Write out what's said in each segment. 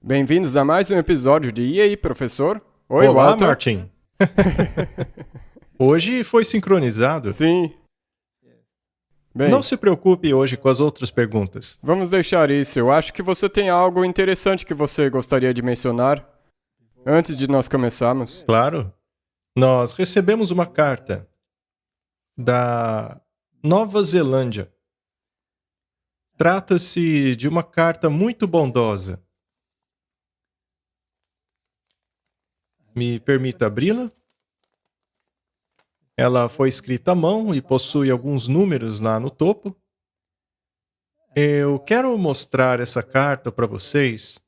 Bem-vindos a mais um episódio de E aí, professor? Oi, Olá, Walter. Martin. Hoje foi sincronizado. Sim. Bem, Não se preocupe hoje com as outras perguntas. vamos deixar isso. Eu acho que você tem algo interessante que você gostaria de mencionar antes de nós começarmos. Claro, nós recebemos uma carta da Nova Zelândia. Trata-se de uma carta muito bondosa. Me permita abri-la? Ela foi escrita à mão e possui alguns números lá no topo. Eu quero mostrar essa carta para vocês,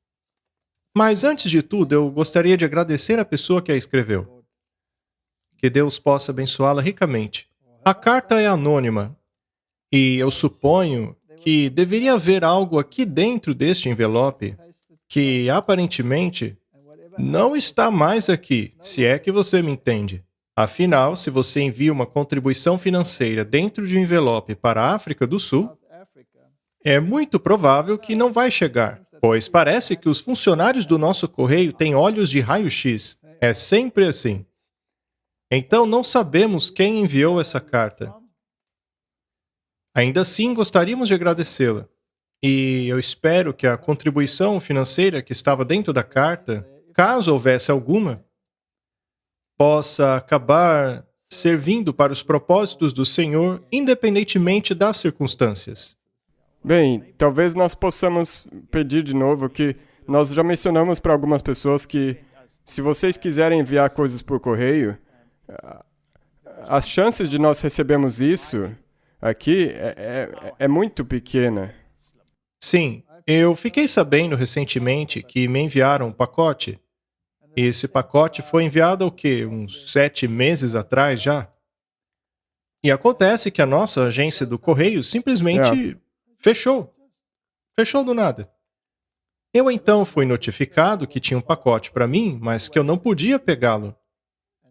mas antes de tudo, eu gostaria de agradecer a pessoa que a escreveu. Que Deus possa abençoá-la ricamente. A carta é anônima e eu suponho que deveria haver algo aqui dentro deste envelope que aparentemente não está mais aqui, se é que você me entende. Afinal, se você envia uma contribuição financeira dentro de um envelope para a África do Sul, é muito provável que não vai chegar, pois parece que os funcionários do nosso correio têm olhos de raio-x. É sempre assim. Então, não sabemos quem enviou essa carta. Ainda assim, gostaríamos de agradecê-la. E eu espero que a contribuição financeira que estava dentro da carta, caso houvesse alguma, possa acabar servindo para os propósitos do Senhor, independentemente das circunstâncias. Bem, talvez nós possamos pedir de novo que nós já mencionamos para algumas pessoas que se vocês quiserem enviar coisas por correio, as chances de nós recebermos isso aqui é muito pequena. Sim, eu fiquei sabendo recentemente que me enviaram um pacote. E esse pacote foi enviado o quê? Uns 7 meses atrás já? E acontece que a nossa agência do correio simplesmente fechou. Fechou do nada. Eu então fui notificado que tinha um pacote para mim, mas que eu não podia pegá-lo.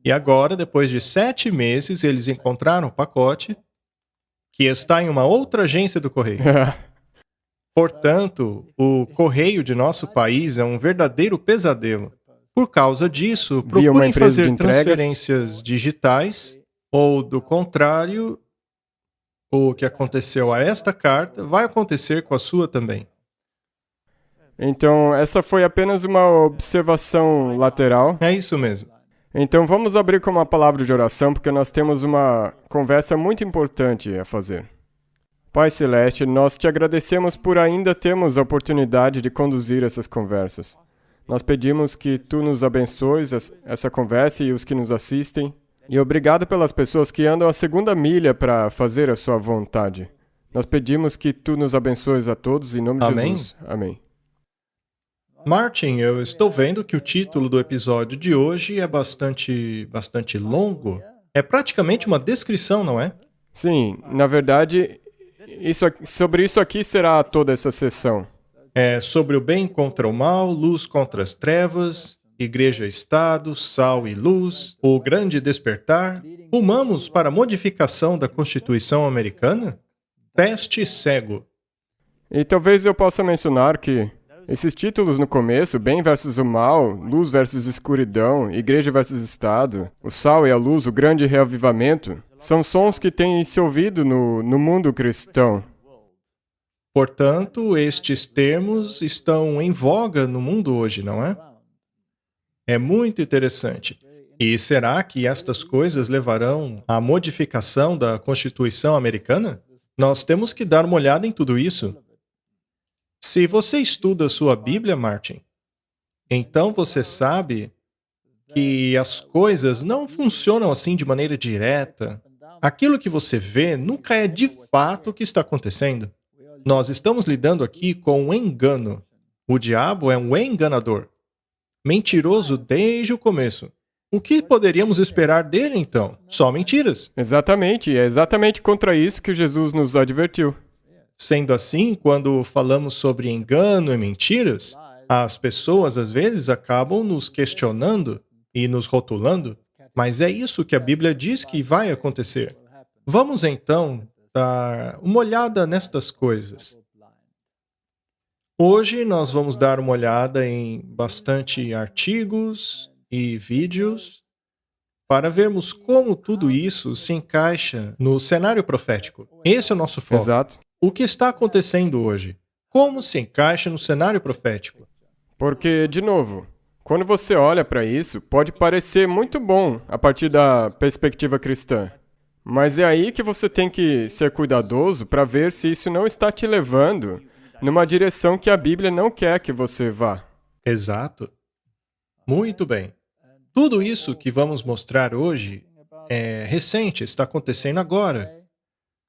E agora, depois de 7 meses, eles encontraram o pacote que está em uma outra agência do correio. Portanto, o correio de nosso país é um verdadeiro pesadelo. Por causa disso, Via uma procurem empresa de fazer entregas. transferências digitais, ou do contrário, o que aconteceu a esta carta vai acontecer com a sua também. Então, essa foi apenas uma observação lateral. É isso mesmo. Então, vamos abrir com uma palavra de oração, porque nós temos uma conversa muito importante a fazer. Pai Celeste, nós te agradecemos por ainda termos a oportunidade de conduzir essas conversas. Nós pedimos que tu nos abençoes essa conversa e os que nos assistem. E obrigado pelas pessoas que andam a segunda milha para fazer a sua vontade. Nós pedimos que tu nos abençoes a todos em nome de Amém. Jesus. Amém. Martin, eu estou vendo que o título do episódio de hoje é bastante longo. É praticamente uma descrição, não é? Sim, na verdade, sobre isso aqui será toda essa sessão. É sobre o bem contra o mal, luz contra as trevas, igreja e Estado, sal e luz, o grande despertar. Rumamos para a modificação da Constituição Americana? Teste cego. E talvez eu possa mencionar que esses títulos no começo, bem versus o mal, luz versus escuridão, igreja versus Estado, o sal e a luz, o grande reavivamento, são sons que têm se ouvido no mundo cristão. Portanto, estes termos estão em voga no mundo hoje, não é? É muito interessante. E será que estas coisas levarão à modificação da Constituição Americana? Nós temos que dar uma olhada em tudo isso. Se você estuda sua Bíblia, Martin, então você sabe que as coisas não funcionam assim de maneira direta. Aquilo que você vê nunca é de fato o que está acontecendo. Nós estamos lidando aqui com um engano. O diabo é um enganador. Mentiroso desde o começo. O que poderíamos esperar dele, então? Só mentiras. Exatamente, e é exatamente contra isso que Jesus nos advertiu. Sendo assim, quando falamos sobre engano e mentiras, as pessoas às vezes acabam nos questionando e nos rotulando, mas é isso que a Bíblia diz que vai acontecer. Vamos então dar uma olhada nestas coisas. Hoje nós vamos dar uma olhada em bastante artigos e vídeos para vermos como tudo isso se encaixa no cenário profético. Esse é o nosso foco. Exato. O que está acontecendo hoje? Como se encaixa no cenário profético? Porque, de novo, quando você olha para isso, pode parecer muito bom a partir da perspectiva cristã. Mas é aí que você tem que ser cuidadoso para ver se isso não está te levando numa direção que a Bíblia não quer que você vá. Exato. Muito bem. Tudo isso que vamos mostrar hoje é recente, está acontecendo agora.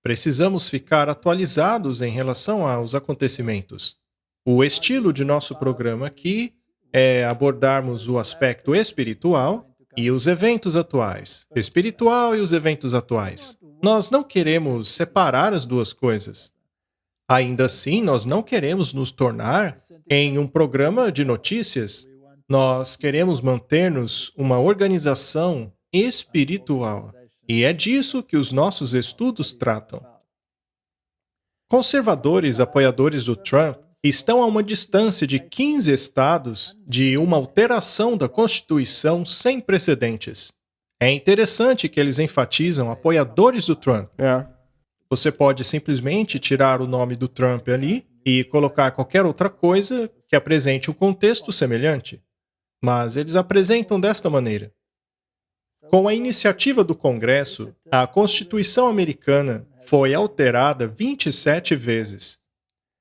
Precisamos ficar atualizados em relação aos acontecimentos. O estilo de nosso programa aqui é abordarmos o aspecto espiritual e os eventos atuais. O espiritual e os eventos atuais. Nós não queremos separar as duas coisas. Ainda assim, nós não queremos nos tornar em um programa de notícias. Nós queremos manter-nos uma organização espiritual. E é disso que os nossos estudos tratam. Conservadores apoiadores do Trump estão a uma distância de 15 estados de uma alteração da Constituição sem precedentes. É interessante que eles enfatizam apoiadores do Trump. Você pode simplesmente tirar o nome do Trump ali e colocar qualquer outra coisa que apresente um contexto semelhante. Mas eles apresentam desta maneira. Com a iniciativa do Congresso, a Constituição americana foi alterada 27 vezes.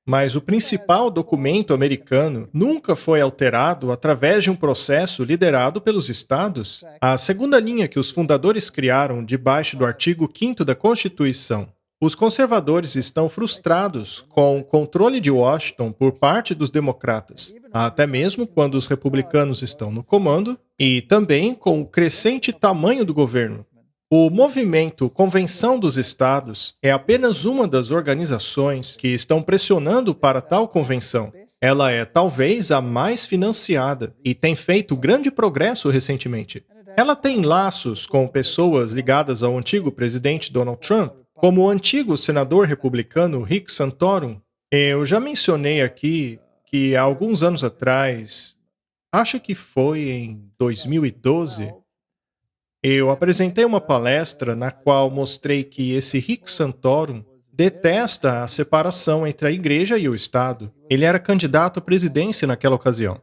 Mas o principal documento americano nunca foi alterado através de um processo liderado pelos estados. A segunda linha que os fundadores criaram debaixo do artigo 5º da Constituição. Os conservadores estão frustrados com o controle de Washington por parte dos democratas, até mesmo quando os republicanos estão no comando, e também com o crescente tamanho do governo. O movimento Convenção dos Estados é apenas uma das organizações que estão pressionando para tal convenção. Ela é talvez a mais financiada e tem feito grande progresso recentemente. Ela tem laços com pessoas ligadas ao antigo presidente Donald Trump, como o antigo senador republicano Rick Santorum. Eu já mencionei aqui que há alguns anos atrás, acho que foi em 2012, eu apresentei uma palestra na qual mostrei que esse Rick Santorum detesta a separação entre a igreja e o Estado. Ele era candidato à presidência naquela ocasião.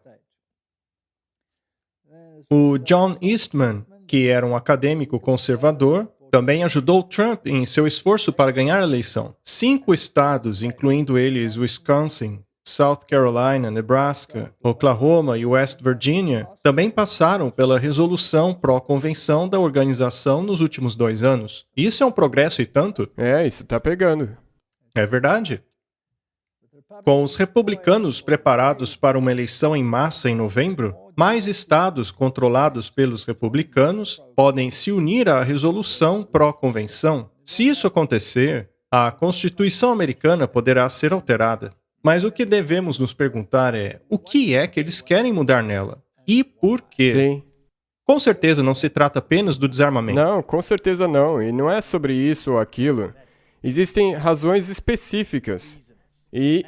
O John Eastman, que era um acadêmico conservador, também ajudou Trump em seu esforço para ganhar a eleição. 5 estados, incluindo eles Wisconsin, South Carolina, Nebraska, Oklahoma e West Virginia, também passaram pela resolução pró-convenção da organização nos últimos 2 anos. Isso é um progresso e tanto. Isso tá pegando. É verdade. Com os republicanos preparados para uma eleição em massa em novembro, mais estados controlados pelos republicanos podem se unir à resolução pró-convenção. Se isso acontecer, a Constituição americana poderá ser alterada. Mas o que devemos nos perguntar é o que é que eles querem mudar nela? E por quê? Sim. Com certeza não se trata apenas do desarmamento. Não, com certeza não. E não é sobre isso ou aquilo. Existem razões específicas. E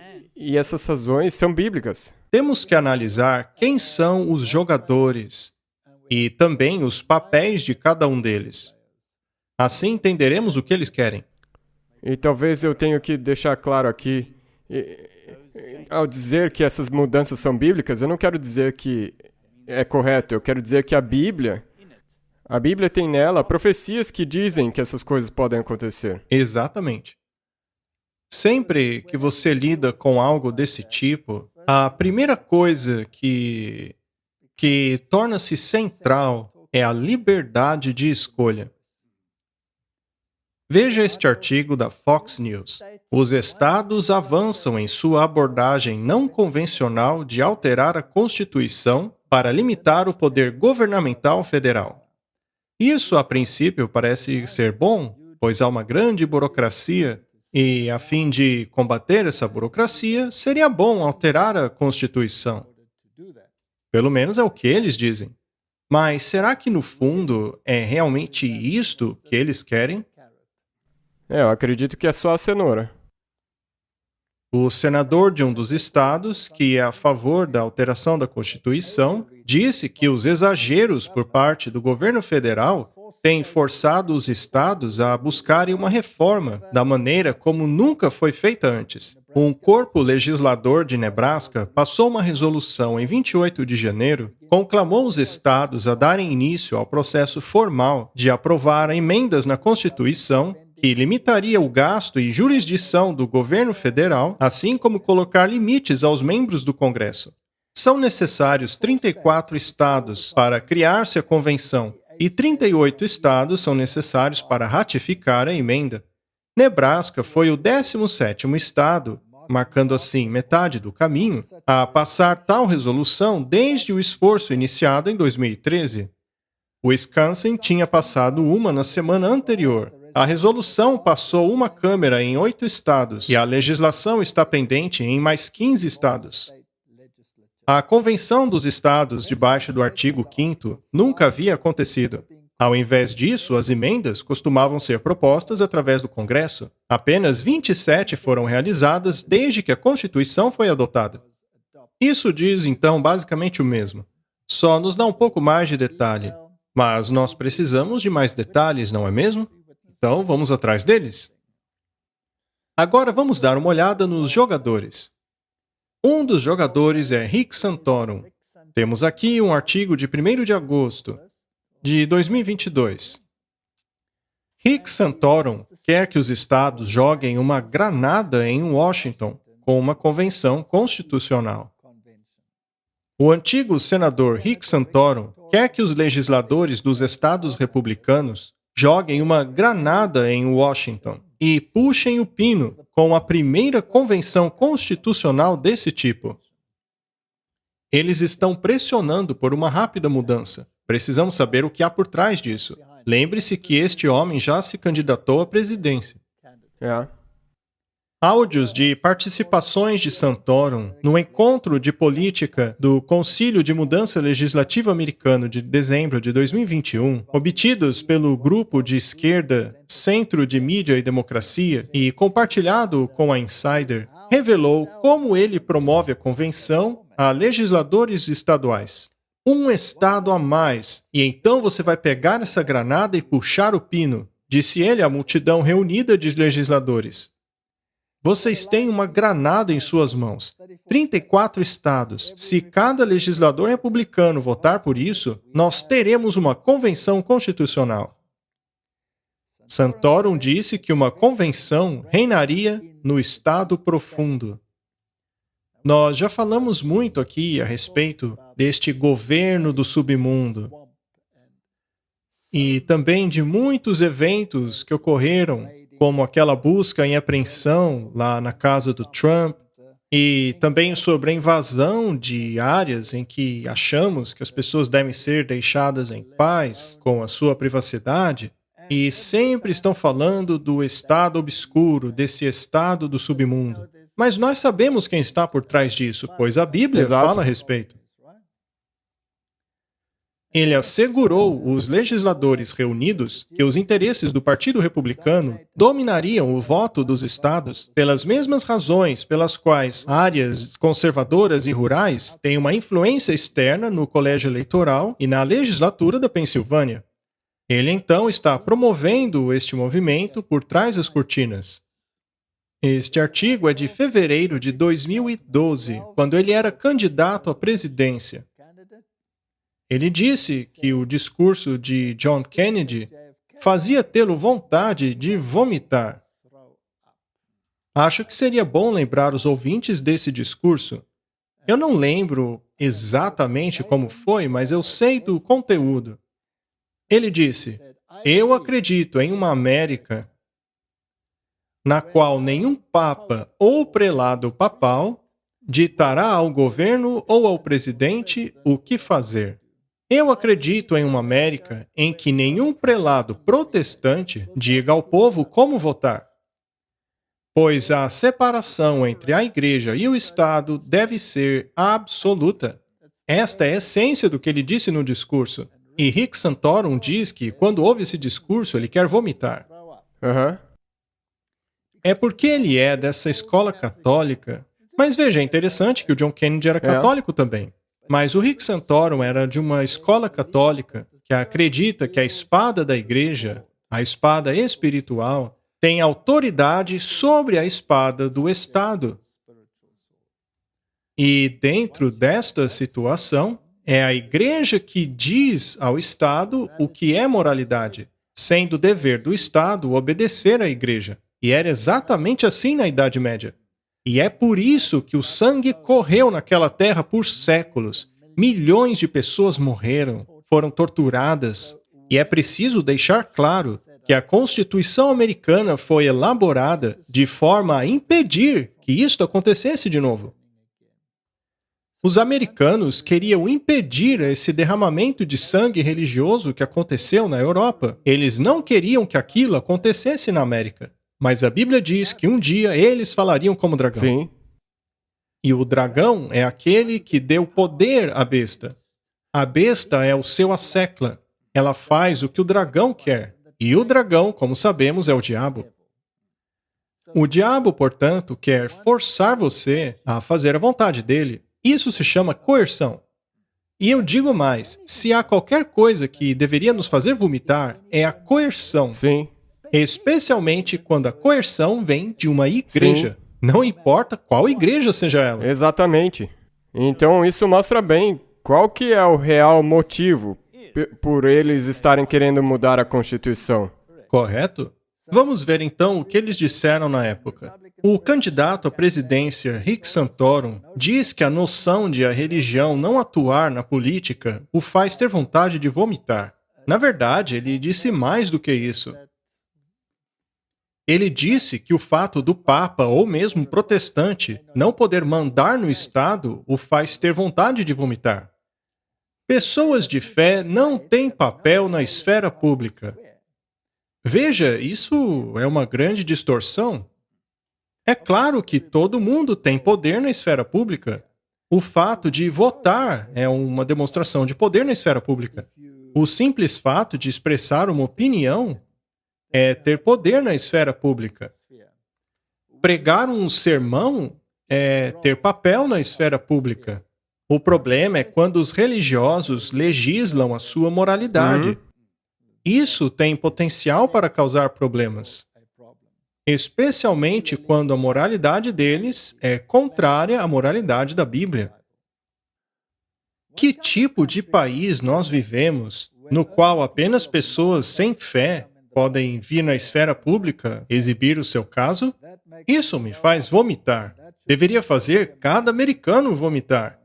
essas razões são bíblicas. Temos que analisar quem são os jogadores e também os papéis de cada um deles. Assim entenderemos o que eles querem. E talvez eu tenha que deixar claro aqui, ao dizer que essas mudanças são bíblicas, eu não quero dizer que é correto, eu quero dizer que a Bíblia tem nela profecias que dizem que essas coisas podem acontecer. Exatamente. Sempre que você lida com algo desse tipo, a primeira coisa que torna-se central é a liberdade de escolha. Veja este artigo da Fox News. Os estados avançam em sua abordagem não convencional de alterar a Constituição para limitar o poder governamental federal. Isso, a princípio, parece ser bom, pois há uma grande burocracia e, a fim de combater essa burocracia, seria bom alterar a Constituição. Pelo menos é o que eles dizem. Mas será que, no fundo, é realmente isto que eles querem? Eu acredito que é só a cenoura. O senador de um dos estados, que é a favor da alteração da Constituição, disse que os exageros por parte do governo federal têm forçado os estados a buscarem uma reforma da maneira como nunca foi feita antes. Um corpo legislador de Nebraska passou uma resolução em 28 de janeiro, conclamou os estados a darem início ao processo formal de aprovar emendas na Constituição que limitaria o gasto e jurisdição do governo federal, assim como colocar limites aos membros do Congresso. São necessários 34 estados para criar-se a convenção e 38 estados são necessários para ratificar a emenda. Nebraska foi o 17º estado, marcando assim metade do caminho, a passar tal resolução desde o esforço iniciado em 2013. Wisconsin tinha passado uma na semana anterior. A resolução passou uma Câmara em 8 estados e a legislação está pendente em mais 15 estados. A Convenção dos Estados, debaixo do artigo 5º, nunca havia acontecido. Ao invés disso, as emendas costumavam ser propostas através do Congresso. Apenas 27 foram realizadas desde que a Constituição foi adotada. Isso diz, então, basicamente o mesmo. Só nos dá um pouco mais de detalhe. Mas nós precisamos de mais detalhes, não é mesmo? Então, vamos atrás deles. Agora vamos dar uma olhada nos jogadores. Um dos jogadores é Rick Santorum. Temos aqui um artigo de 1º de agosto de 2022. Rick Santorum quer que os estados joguem uma granada em Washington com uma convenção constitucional. O antigo senador Rick Santorum quer que os legisladores dos estados republicanos joguem uma granada em Washington e puxem o pino com a primeira convenção constitucional desse tipo. Eles estão pressionando por uma rápida mudança. Precisamos saber o que há por trás disso. Lembre-se que este homem já se candidatou à presidência. Áudios de participações de Santorum no encontro de política do Conselho de Mudança Legislativa Americano de dezembro de 2021, obtidos pelo grupo de esquerda Centro de Mídia e Democracia e compartilhado com a Insider, revelou como ele promove a convenção a legisladores estaduais. Um estado a mais, e então você vai pegar essa granada e puxar o pino, disse ele à multidão reunida de legisladores. Vocês têm uma granada em suas mãos. 34 estados. Se cada legislador republicano votar por isso, nós teremos uma convenção constitucional. Santorum disse que uma convenção reinaria no estado profundo. Nós já falamos muito aqui a respeito deste governo do submundo e também de muitos eventos que ocorreram, como aquela busca em apreensão lá na casa do Trump, e também sobre a invasão de áreas em que achamos que as pessoas devem ser deixadas em paz, com a sua privacidade, e sempre estão falando do estado obscuro, desse estado do submundo. Mas nós sabemos quem está por trás disso, pois a Bíblia fala a respeito. Ele assegurou os legisladores reunidos que os interesses do Partido Republicano dominariam o voto dos estados pelas mesmas razões pelas quais áreas conservadoras e rurais têm uma influência externa no colégio eleitoral e na legislatura da Pensilvânia. Ele então está promovendo este movimento por trás das cortinas. Este artigo é de fevereiro de 2012, quando ele era candidato à presidência. Ele disse que o discurso de John Kennedy fazia tê-lo vontade de vomitar. Acho que seria bom lembrar os ouvintes desse discurso. Eu não lembro exatamente como foi, mas eu sei do conteúdo. Ele disse: "Eu acredito em uma América na qual nenhum papa ou prelado papal ditará ao governo ou ao presidente o que fazer. Eu acredito em uma América em que nenhum prelado protestante diga ao povo como votar, pois a separação entre a Igreja e o Estado deve ser absoluta." Esta é a essência do que ele disse no discurso. E Rick Santorum diz que, quando ouve esse discurso, ele quer vomitar. É porque ele é dessa escola católica. Mas veja, é interessante que o John Kennedy era católico também. Mas o Rick Santorum era de uma escola católica que acredita que a espada da igreja, a espada espiritual, tem autoridade sobre a espada do Estado. E dentro desta situação, é a igreja que diz ao Estado o que é moralidade, sendo dever do Estado obedecer à igreja. E era exatamente assim na Idade Média. E é por isso que o sangue correu naquela terra por séculos. Milhões de pessoas morreram, foram torturadas. E é preciso deixar claro que a Constituição americana foi elaborada de forma a impedir que isto acontecesse de novo. Os americanos queriam impedir esse derramamento de sangue religioso que aconteceu na Europa. Eles não queriam que aquilo acontecesse na América. Mas a Bíblia diz que um dia eles falariam como dragão. Sim. E o dragão é aquele que deu poder à besta. A besta é o seu assecla. Ela faz o que o dragão quer. E o dragão, como sabemos, é o diabo. O diabo, portanto, quer forçar você a fazer a vontade dele. Isso se chama coerção. E eu digo mais, se há qualquer coisa que deveria nos fazer vomitar, é a coerção. Sim. Especialmente quando a coerção vem de uma igreja. Sim. Não importa qual igreja seja ela. Exatamente. Então isso mostra bem qual que é o real motivo por eles estarem querendo mudar a Constituição. Correto? Vamos ver então o que eles disseram na época. O candidato à presidência, Rick Santorum, diz que a noção de a religião não atuar na política o faz ter vontade de vomitar. Na verdade, ele disse mais do que isso. Ele disse que o fato do Papa ou mesmo protestante não poder mandar no Estado o faz ter vontade de vomitar. Pessoas de fé não têm papel na esfera pública. Veja, isso é uma grande distorção. É claro que todo mundo tem poder na esfera pública. O fato de votar é uma demonstração de poder na esfera pública. O simples fato de expressar uma opinião é ter poder na esfera pública. Pregar um sermão é ter papel na esfera pública. O problema é quando os religiosos legislam a sua moralidade. Isso tem potencial para causar problemas. Especialmente quando a moralidade deles é contrária à moralidade da Bíblia. Que tipo de país nós vivemos no qual apenas pessoas sem fé podem vir na esfera pública exibir o seu caso? Isso me faz vomitar. Deveria fazer cada americano vomitar,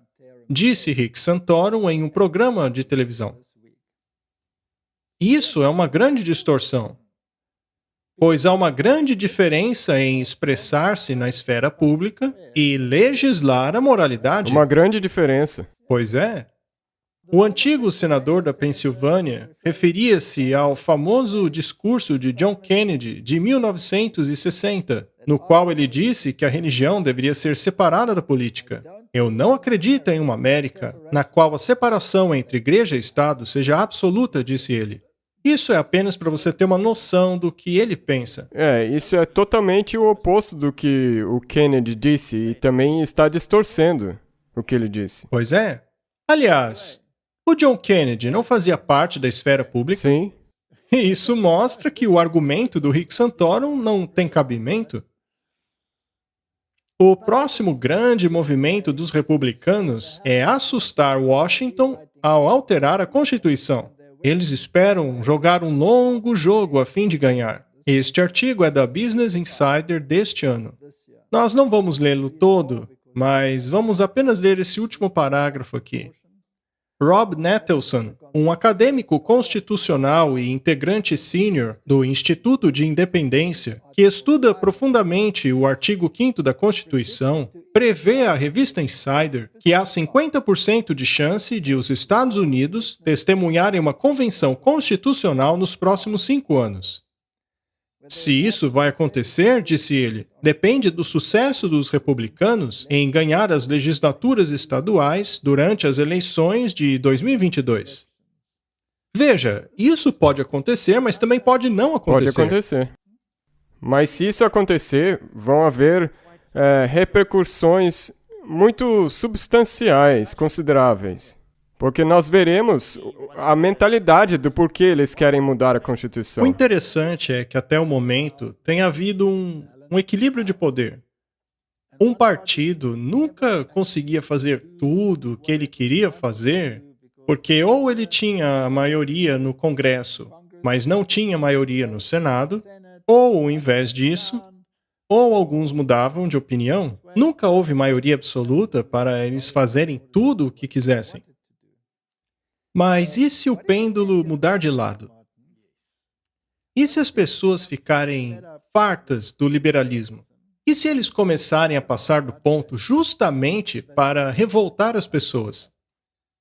disse Rick Santorum em um programa de televisão. Isso é uma grande distorção, pois há uma grande diferença em expressar-se na esfera pública e legislar a moralidade. Uma grande diferença. Pois é. O antigo senador da Pensilvânia referia-se ao famoso discurso de John Kennedy de 1960, no qual ele disse que a religião deveria ser separada da política. Eu não acredito em uma América na qual a separação entre igreja e Estado seja absoluta, disse ele. Isso é apenas para você ter uma noção do que ele pensa. Isso é totalmente o oposto do que o Kennedy disse e também está distorcendo o que ele disse. Pois é. Aliás, o John Kennedy não fazia parte da esfera pública? Sim. E isso mostra que o argumento do Rick Santorum não tem cabimento. O próximo grande movimento dos republicanos é assustar Washington ao alterar a Constituição. Eles esperam jogar um longo jogo a fim de ganhar. Este artigo é da Business Insider deste ano. Nós não vamos lê-lo todo, mas vamos apenas ler esse último parágrafo aqui. Rob Nettleson, um acadêmico constitucional e integrante sênior do Instituto de Independência, que estuda profundamente o artigo 5º da Constituição, prevê à revista Insider que há 50% de chance de os Estados Unidos testemunharem uma convenção constitucional nos próximos 5 anos. Se isso vai acontecer, disse ele, depende do sucesso dos republicanos em ganhar as legislaturas estaduais durante as eleições de 2022. Veja, isso pode acontecer, mas também pode não acontecer. Pode acontecer. Mas se isso acontecer, vão haver repercussões muito substanciais, consideráveis. Porque nós veremos a mentalidade do porquê eles querem mudar a O Constituição. interessante é que até o momento tem havido um equilíbrio de poder. Um partido nunca conseguia fazer tudo o que ele queria fazer, porque ou ele tinha a maioria no Congresso, mas não tinha maioria no Senado, ou, ao invés disso, ou alguns mudavam de opinião. Nunca houve maioria absoluta para eles fazerem tudo o que quisessem. Mas e se o pêndulo mudar de lado? E se as pessoas ficarem fartas do liberalismo? E se eles começarem a passar do ponto justamente para revoltar as pessoas?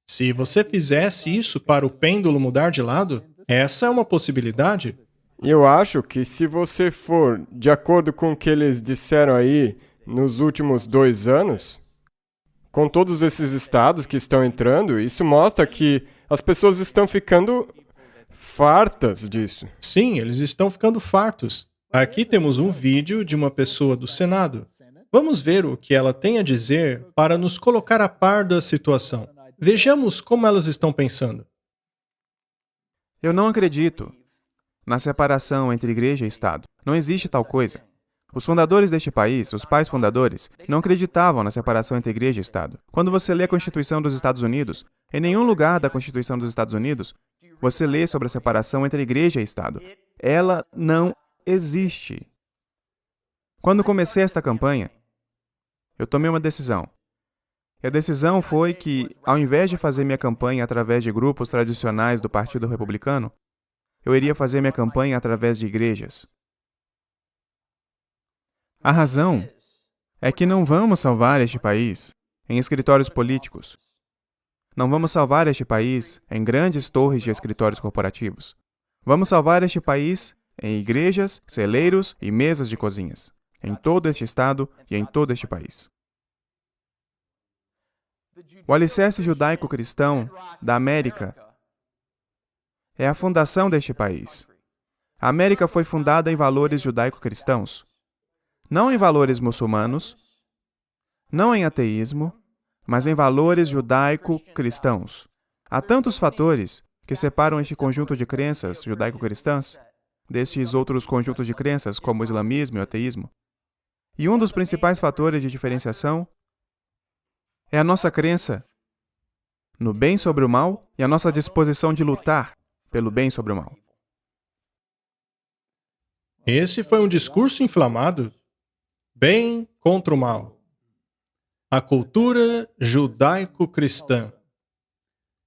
Se você fizesse isso para o pêndulo mudar de lado, essa é uma possibilidade. E eu acho que se você for de acordo com o que eles disseram aí nos últimos 2 anos, com todos esses estados que estão entrando, isso mostra que as pessoas estão ficando fartas disso. Sim, eles estão ficando fartos. Aqui temos um vídeo de uma pessoa do Senado. Vamos ver o que ela tem a dizer para nos colocar a par da situação. Vejamos como elas estão pensando. Eu não acredito na separação entre igreja e Estado. Não existe tal coisa. Os fundadores deste país, os pais fundadores, não acreditavam na separação entre igreja e Estado. Quando você lê a Constituição dos Estados Unidos, em nenhum lugar da Constituição dos Estados Unidos, você lê sobre a separação entre igreja e Estado. Ela não existe. Quando comecei esta campanha, eu tomei uma decisão. E a decisão foi que, ao invés de fazer minha campanha através de grupos tradicionais do Partido Republicano, eu iria fazer minha campanha através de igrejas. A razão é que não vamos salvar este país em escritórios políticos. Não vamos salvar este país em grandes torres de escritórios corporativos. Vamos salvar este país em igrejas, celeiros e mesas de cozinhas, em todo este estado e em todo este país. O alicerce judaico-cristão da América é a fundação deste país. A América foi fundada em valores judaico-cristãos, não em valores muçulmanos, não em ateísmo, mas em valores judaico-cristãos. Há tantos fatores que separam este conjunto de crenças judaico-cristãs destes outros conjuntos de crenças, como o islamismo e o ateísmo. E um dos principais fatores de diferenciação é a nossa crença no bem sobre o mal e a nossa disposição de lutar pelo bem sobre o mal. Esse foi um discurso inflamado. Bem contra o mal. A cultura judaico-cristã.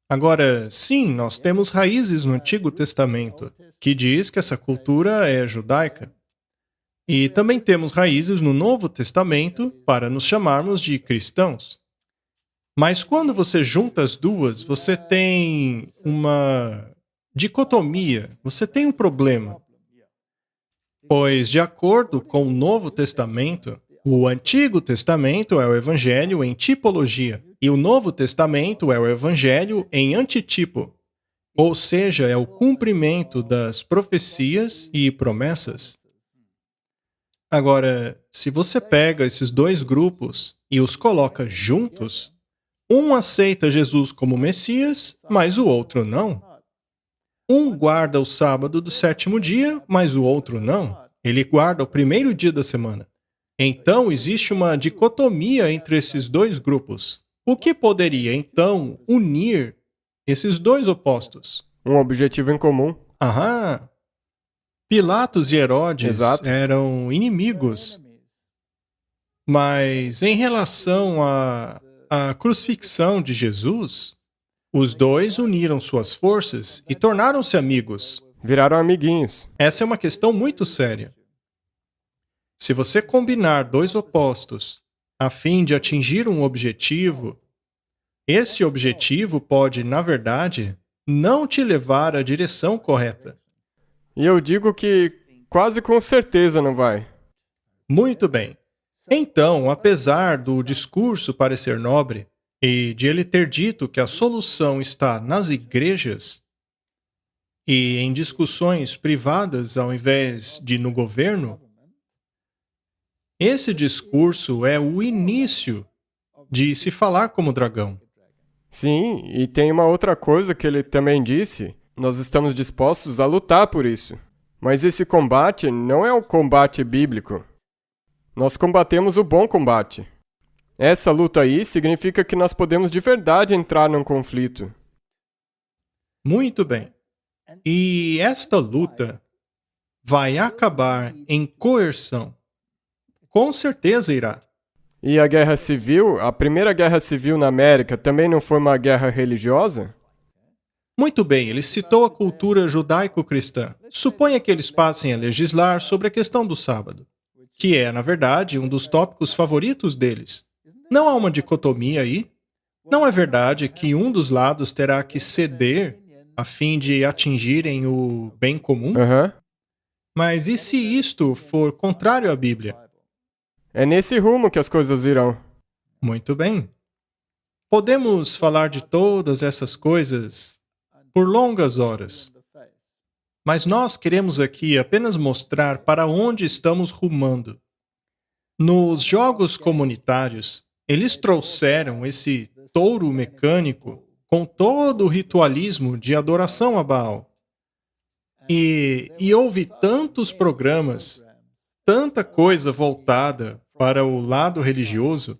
Agora, sim, nós temos raízes no Antigo Testamento, que diz que essa cultura é judaica. E também temos raízes no Novo Testamento para nos chamarmos de cristãos. Mas quando você junta as duas, você tem uma dicotomia, você tem um problema. Pois, de acordo com o Novo Testamento, o Antigo Testamento é o Evangelho em tipologia e o Novo Testamento é o Evangelho em antitipo, ou seja, é o cumprimento das profecias e promessas. Agora, se você pega esses dois grupos e os coloca juntos, um aceita Jesus como Messias, mas o outro não. Um guarda o sábado do 7º dia, mas o outro não. Ele guarda o 1º dia da semana. Então, existe uma dicotomia entre esses dois grupos. O que poderia, então, unir esses dois opostos? Um objetivo em comum. Aham. Pilatos e Herodes Exato. eram inimigos. Mas em relação à crucifixão de Jesus, os dois uniram suas forças e tornaram-se amigos. Viraram amiguinhos. Essa é uma questão muito séria. Se você combinar dois opostos a fim de atingir um objetivo, esse objetivo pode, na verdade, não te levar à direção correta. E eu digo que quase com certeza não vai. Muito bem. Então, apesar do discurso parecer nobre e de ele ter dito que a solução está nas igrejas e em discussões privadas ao invés de no governo, Esse discurso é o início de se falar como dragão. Sim, e tem uma outra coisa que ele também disse. Nós estamos dispostos a lutar por isso. Mas esse combate não é o combate bíblico. Nós combatemos o bom combate. Essa luta aí significa que nós podemos de verdade entrar num conflito. Muito bem. E esta luta vai acabar em coerção. Com certeza irá. E a guerra civil, a primeira guerra civil na América, também não foi uma guerra religiosa? Muito bem, ele citou a cultura judaico-cristã. Suponha que eles passem a legislar sobre a questão do sábado, que é, na verdade, um dos tópicos favoritos deles. Não há uma dicotomia aí. Não é verdade que um dos lados terá que ceder a fim de atingirem o bem comum? Aham. Mas e se isto for contrário à Bíblia? É nesse rumo que as coisas irão. Muito bem. Podemos falar de todas essas coisas por longas horas. Mas nós queremos aqui apenas mostrar para onde estamos rumando. Nos jogos comunitários, eles trouxeram esse touro mecânico com todo o ritualismo de adoração a Baal. E houve tantos programas, tanta coisa voltada para o lado religioso,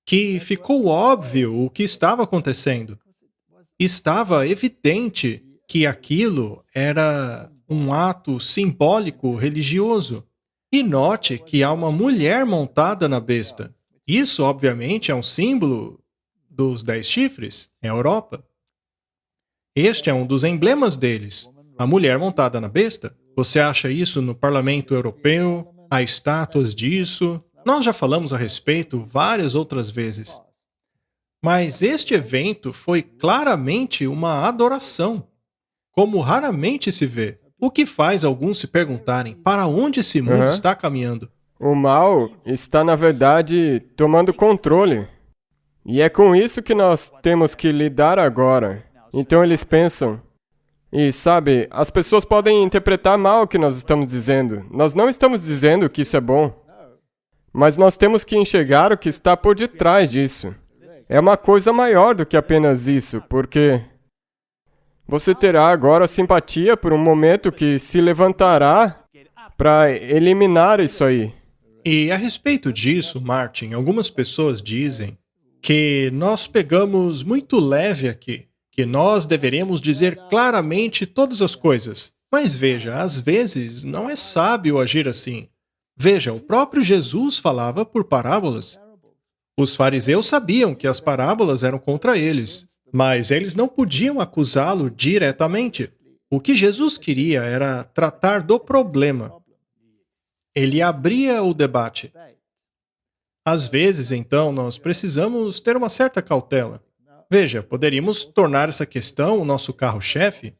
que ficou óbvio o que estava acontecendo. Estava evidente que aquilo era um ato simbólico religioso. E note que há uma mulher montada na besta. Isso, obviamente, é um símbolo dos 10 chifres, é a Europa. Este é um dos emblemas deles, a mulher montada na besta. Você acha isso no Parlamento Europeu? Há estátuas disso. Nós já falamos a respeito várias outras vezes. Mas este evento foi claramente uma adoração, como raramente se vê. O que faz alguns se perguntarem para onde esse mundo está caminhando. O mal está, na verdade, tomando controle. E é com isso que nós temos que lidar agora. Então eles pensam. E sabe, as pessoas podem interpretar mal o que nós estamos dizendo. Nós não estamos dizendo que isso é bom. Mas nós temos que enxergar o que está por detrás disso. É uma coisa maior do que apenas isso, porque você terá agora simpatia por um momento que se levantará para eliminar isso aí. E a respeito disso, Martin, algumas pessoas dizem que nós pegamos muito leve aqui, que nós deveremos dizer claramente todas as coisas. Mas veja, às vezes não é sábio agir assim. Veja, o próprio Jesus falava por parábolas. Os fariseus sabiam que as parábolas eram contra eles, mas eles não podiam acusá-lo diretamente. O que Jesus queria era tratar do problema. Ele abria o debate. Às vezes, então, nós precisamos ter uma certa cautela. Veja, poderíamos tornar essa questão o nosso carro-chefe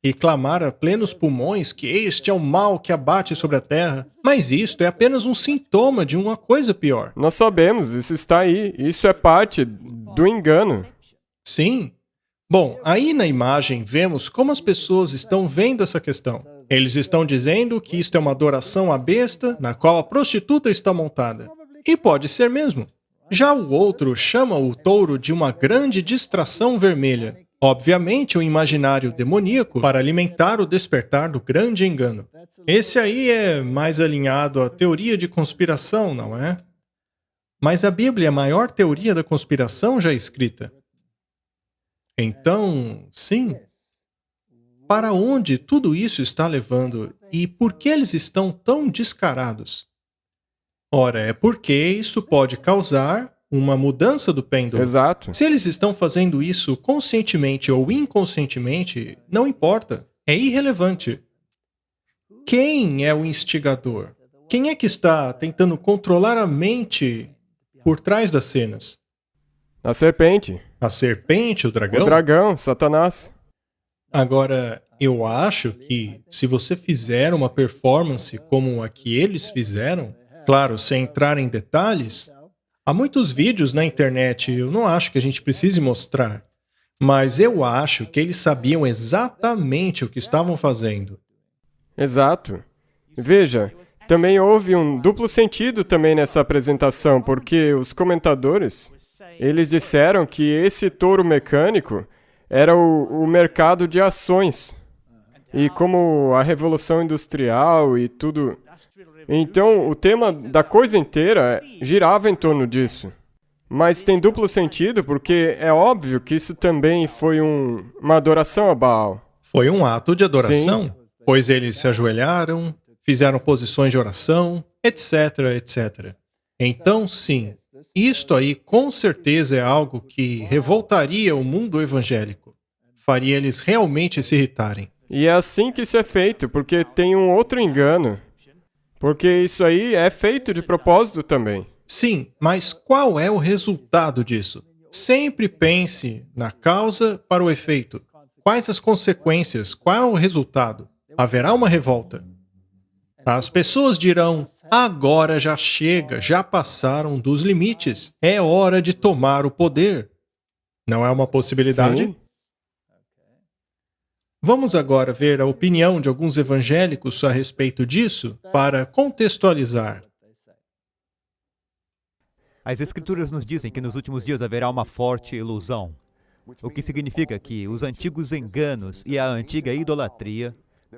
e clamar a plenos pulmões que este é o mal que abate sobre a terra, mas isto é apenas um sintoma de uma coisa pior. Nós sabemos, isso está aí. Isso é parte do engano. Sim. Bom, aí na imagem vemos como as pessoas estão vendo essa questão. Eles estão dizendo que isto é uma adoração à besta, na qual a prostituta está montada. E pode ser mesmo. Já o outro chama o touro de uma grande distração vermelha. Obviamente, o imaginário demoníaco para alimentar o despertar do grande engano. Esse aí é mais alinhado à teoria de conspiração, não é? Mas a Bíblia é a maior teoria da conspiração já escrita. Então, sim. Para onde tudo isso está levando e por que eles estão tão descarados? Ora, é porque isso pode causar uma mudança do pêndulo. Exato. Se eles estão fazendo isso conscientemente ou inconscientemente, não importa. É irrelevante. Quem é o instigador? Quem é que está tentando controlar a mente por trás das cenas? A serpente. A serpente, o dragão? O dragão, Satanás. Agora, eu acho que se você fizer uma performance como a que eles fizeram, claro, sem entrar em detalhes, há muitos vídeos na internet, eu não acho que a gente precise mostrar, mas eu acho que eles sabiam exatamente o que estavam fazendo. Exato. Veja, também houve um duplo sentido também nessa apresentação, porque os comentadores, eles disseram que esse touro mecânico era o mercado de ações. E como a Revolução Industrial e tudo... Então, o tema da coisa inteira girava em torno disso. Mas tem duplo sentido, porque é óbvio que isso também foi uma adoração a Baal. Foi um ato de adoração, Sim. pois eles se ajoelharam, fizeram posições de oração, etc, etc. Então, sim, isto aí com certeza é algo que revoltaria o mundo evangélico. Faria eles realmente se irritarem. E é assim que isso é feito, porque tem um outro engano. Porque isso aí é feito de propósito também. Sim, mas qual é o resultado disso? Sempre pense na causa para o efeito. Quais as consequências? Qual é o resultado? Haverá uma revolta. As pessoas dirão: agora já chega, já passaram dos limites. É hora de tomar o poder. Não é uma possibilidade? Sim. Vamos agora ver a opinião de alguns evangélicos a respeito disso para contextualizar. As Escrituras nos dizem que nos últimos dias haverá uma forte ilusão, o que significa que os antigos enganos e a antiga idolatria,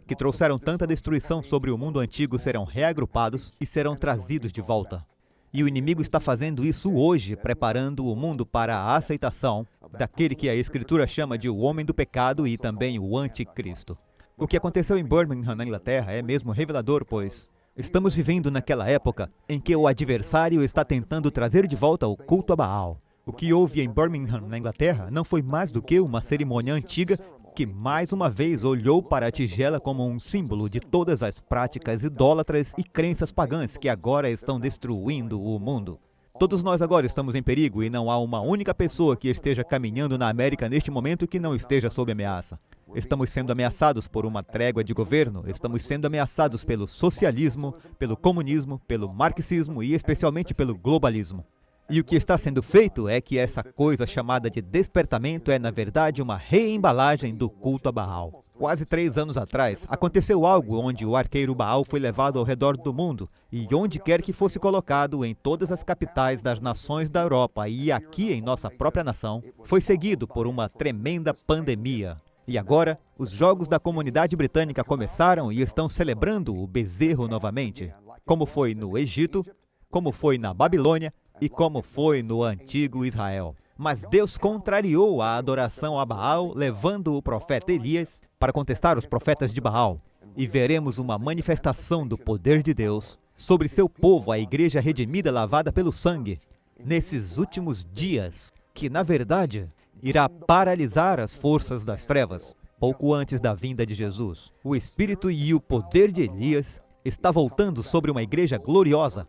que trouxeram tanta destruição sobre o mundo antigo, serão reagrupados e serão trazidos de volta. E o inimigo está fazendo isso hoje, preparando o mundo para a aceitação daquele que a Escritura chama de o homem do pecado e também o anticristo. O que aconteceu em Birmingham, na Inglaterra, é mesmo revelador, pois estamos vivendo naquela época em que o adversário está tentando trazer de volta o culto a Baal. O que houve em Birmingham, na Inglaterra, não foi mais do que uma cerimônia antiga que mais uma vez olhou para a tigela como um símbolo de todas as práticas idólatras e crenças pagãs que agora estão destruindo o mundo. Todos nós agora estamos em perigo e não há uma única pessoa que esteja caminhando na América neste momento que não esteja sob ameaça. Estamos sendo ameaçados por uma trégua de governo, estamos sendo ameaçados pelo socialismo, pelo comunismo, pelo marxismo e especialmente pelo globalismo. E o que está sendo feito é que essa coisa chamada de despertamento é, na verdade, uma reembalagem do culto a Baal. Quase 3 anos atrás, aconteceu algo onde o arqueiro Baal foi levado ao redor do mundo e onde quer que fosse colocado em todas as capitais das nações da Europa e aqui em nossa própria nação, foi seguido por uma tremenda pandemia. E agora, os jogos da comunidade britânica começaram e estão celebrando o bezerro novamente, como foi no Egito, como foi na Babilônia e como foi no antigo Israel. Mas Deus contrariou a adoração a Baal, levando o profeta Elias para contestar os profetas de Baal. E veremos uma manifestação do poder de Deus sobre seu povo, a igreja redimida lavada pelo sangue, nesses últimos dias, que na verdade irá paralisar as forças das trevas. Pouco antes da vinda de Jesus, o espírito e o poder de Elias está voltando sobre uma igreja gloriosa,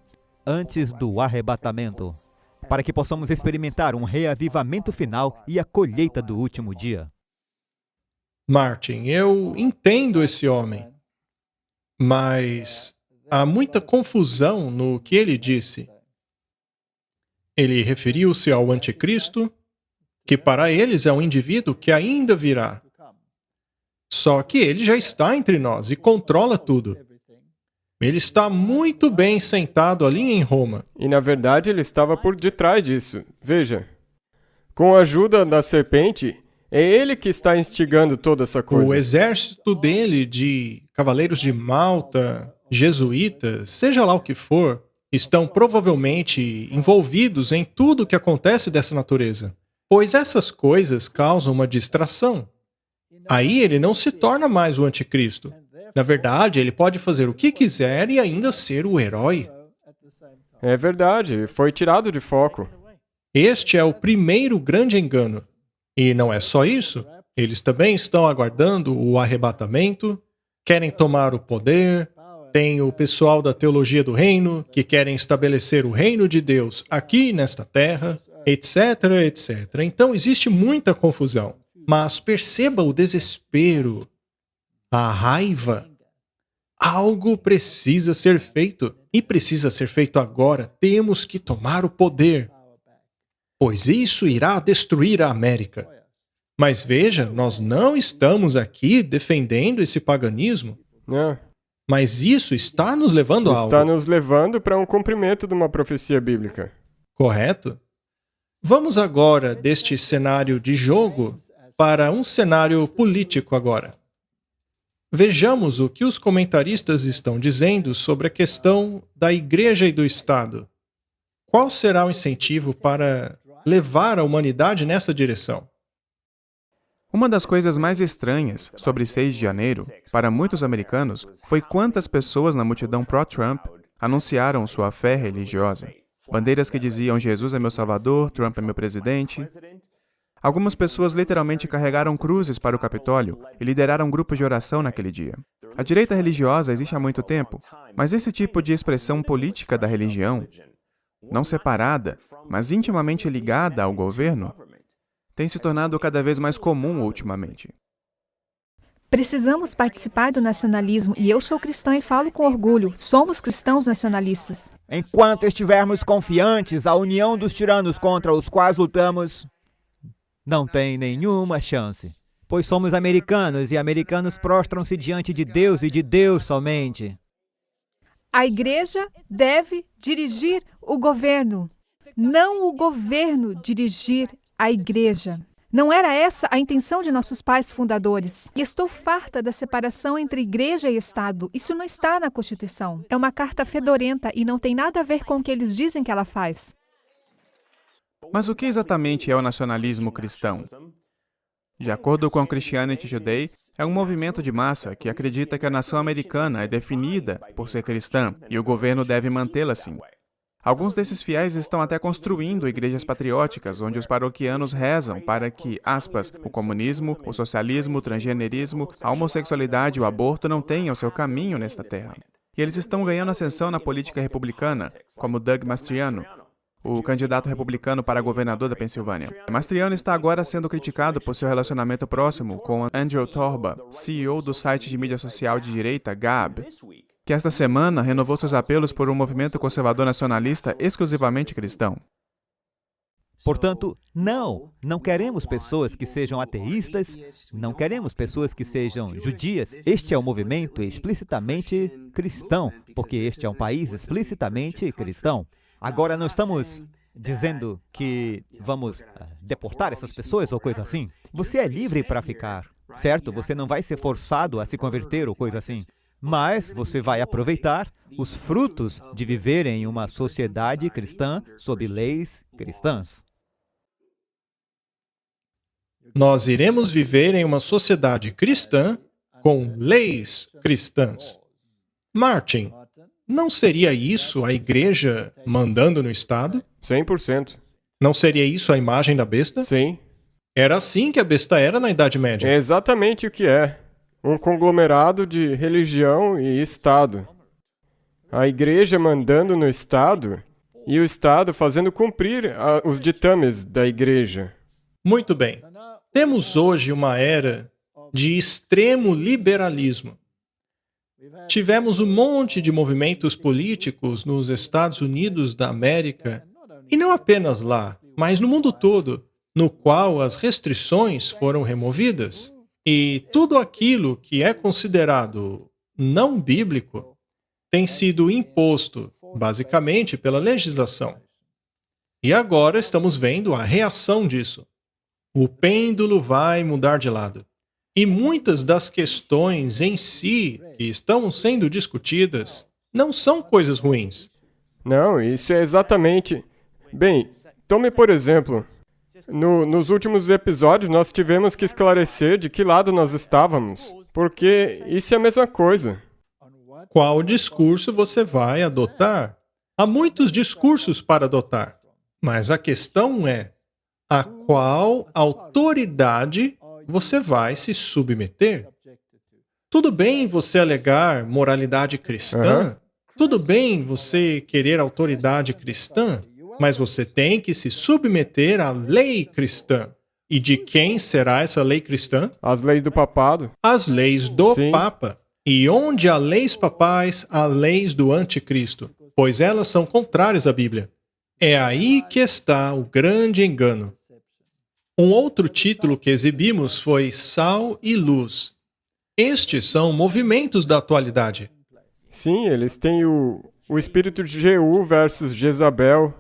antes do arrebatamento, para que possamos experimentar um reavivamento final e a colheita do último dia. Martin, eu entendo esse homem, mas há muita confusão no que ele disse. Ele referiu-se ao anticristo, que para eles é um indivíduo que ainda virá. Só que ele já está entre nós e controla tudo. Ele está muito bem sentado ali em Roma. E na verdade ele estava por detrás disso. Veja, com a ajuda da serpente, é ele que está instigando toda essa coisa. O exército dele de cavaleiros de Malta, jesuítas, seja lá o que for, estão provavelmente envolvidos em tudo o que acontece dessa natureza. Pois essas coisas causam uma distração. Aí ele não se torna mais o anticristo. Na verdade, ele pode fazer o que quiser e ainda ser o herói. É verdade, foi tirado de foco. Este é o primeiro grande engano. E não é só isso. Eles também estão aguardando o arrebatamento, querem tomar o poder, tem o pessoal da teologia do reino, que querem estabelecer o reino de Deus aqui nesta terra, etc, etc. Então existe muita confusão. Mas perceba o desespero, a raiva. Algo precisa ser feito. E precisa ser feito agora. Temos que tomar o poder. Pois isso irá destruir a América. Mas veja, nós não estamos aqui defendendo esse paganismo. Né? Mas isso está nos levando a Está algo, nos levando para um cumprimento de uma profecia bíblica. correto? Vamos agora deste cenário de jogo para um cenário político agora. Vejamos o que os comentaristas estão dizendo sobre a questão da Igreja e do Estado. Qual será o incentivo para levar a humanidade nessa direção? Uma das coisas mais estranhas sobre 6 de janeiro, para muitos americanos, foi quantas pessoas na multidão pró-Trump anunciaram sua fé religiosa. Bandeiras que diziam Jesus é meu salvador, Trump é meu presidente. Algumas pessoas literalmente carregaram cruzes para o Capitólio e lideraram grupos de oração naquele dia. A direita religiosa existe há muito tempo, mas esse tipo de expressão política da religião, não separada, mas intimamente ligada ao governo, tem se tornado cada vez mais comum ultimamente. Precisamos participar do nacionalismo e eu sou cristã e falo com orgulho. Somos cristãos nacionalistas. Enquanto estivermos confiantes, a união dos tiranos contra os quais lutamos não tem nenhuma chance. Pois somos americanos e americanos prostram-se diante de Deus e de Deus somente. A igreja deve dirigir o governo, não o governo dirigir a igreja. Não era essa a intenção de nossos pais fundadores. E estou farta da separação entre igreja e Estado. Isso não está na Constituição. É uma carta fedorenta e não tem nada a ver com o que eles dizem que ela faz. Mas o que exatamente é o nacionalismo cristão? De acordo com o Christianity Today, é um movimento de massa que acredita que a nação americana é definida por ser cristã e o governo deve mantê-la assim. Alguns desses fiéis estão até construindo igrejas patrióticas, onde os paroquianos rezam para que, aspas, o comunismo, o socialismo, o transgenerismo, a homossexualidade e o aborto não tenham seu caminho nesta terra. E eles estão ganhando ascensão na política republicana, como Doug Mastriano, o candidato republicano para governador da Pensilvânia. Mastriano está agora sendo criticado por seu relacionamento próximo com Andrew Torba, CEO do site de mídia social de direita Gab, que esta semana renovou seus apelos por um movimento conservador nacionalista exclusivamente cristão. Portanto, não queremos pessoas que sejam ateístas, não queremos pessoas que sejam judias. Este é um movimento explicitamente cristão, porque este é um país explicitamente cristão. Agora, não estamos dizendo que vamos deportar essas pessoas ou coisa assim. Você é livre para ficar, certo? Você não vai ser forçado a se converter ou coisa assim. Mas você vai aproveitar os frutos de viver em uma sociedade cristã sob leis cristãs. Nós iremos viver em uma sociedade cristã com leis cristãs. Martin, não seria isso a igreja mandando no Estado? 100%. Não seria isso a imagem da besta? Sim. Era assim que a besta era na Idade Média. É exatamente o que é. Um conglomerado de religião e Estado. A igreja mandando no Estado e o Estado fazendo cumprir os ditames da igreja. Muito bem. Temos hoje uma era de extremo liberalismo. Tivemos um monte de movimentos políticos nos Estados Unidos da América, e não apenas lá, mas no mundo todo, no qual as restrições foram removidas. E tudo aquilo que é considerado não bíblico tem sido imposto, basicamente, pela legislação. E agora estamos vendo a reação disso. O pêndulo vai mudar de lado. E muitas das questões em si que estão sendo discutidas não são coisas ruins. Não, isso é exatamente... Bem, tome por exemplo... Nos últimos episódios, nós tivemos que esclarecer de que lado nós estávamos, porque isso é a mesma coisa. Qual discurso você vai adotar? Há muitos discursos para adotar, mas a questão é a qual autoridade você vai se submeter. Tudo bem você alegar moralidade cristã, tudo bem você querer autoridade cristã, mas você tem que se submeter à lei cristã. E de quem será essa lei cristã? As leis do papado. As leis do Sim. Papa. E onde há leis papais, há leis do anticristo, pois elas são contrárias à Bíblia. É aí que está o grande engano. Um outro título que exibimos foi Sal e Luz. Estes são movimentos da atualidade. Sim, eles têm o espírito de Jeú versus Jezabel.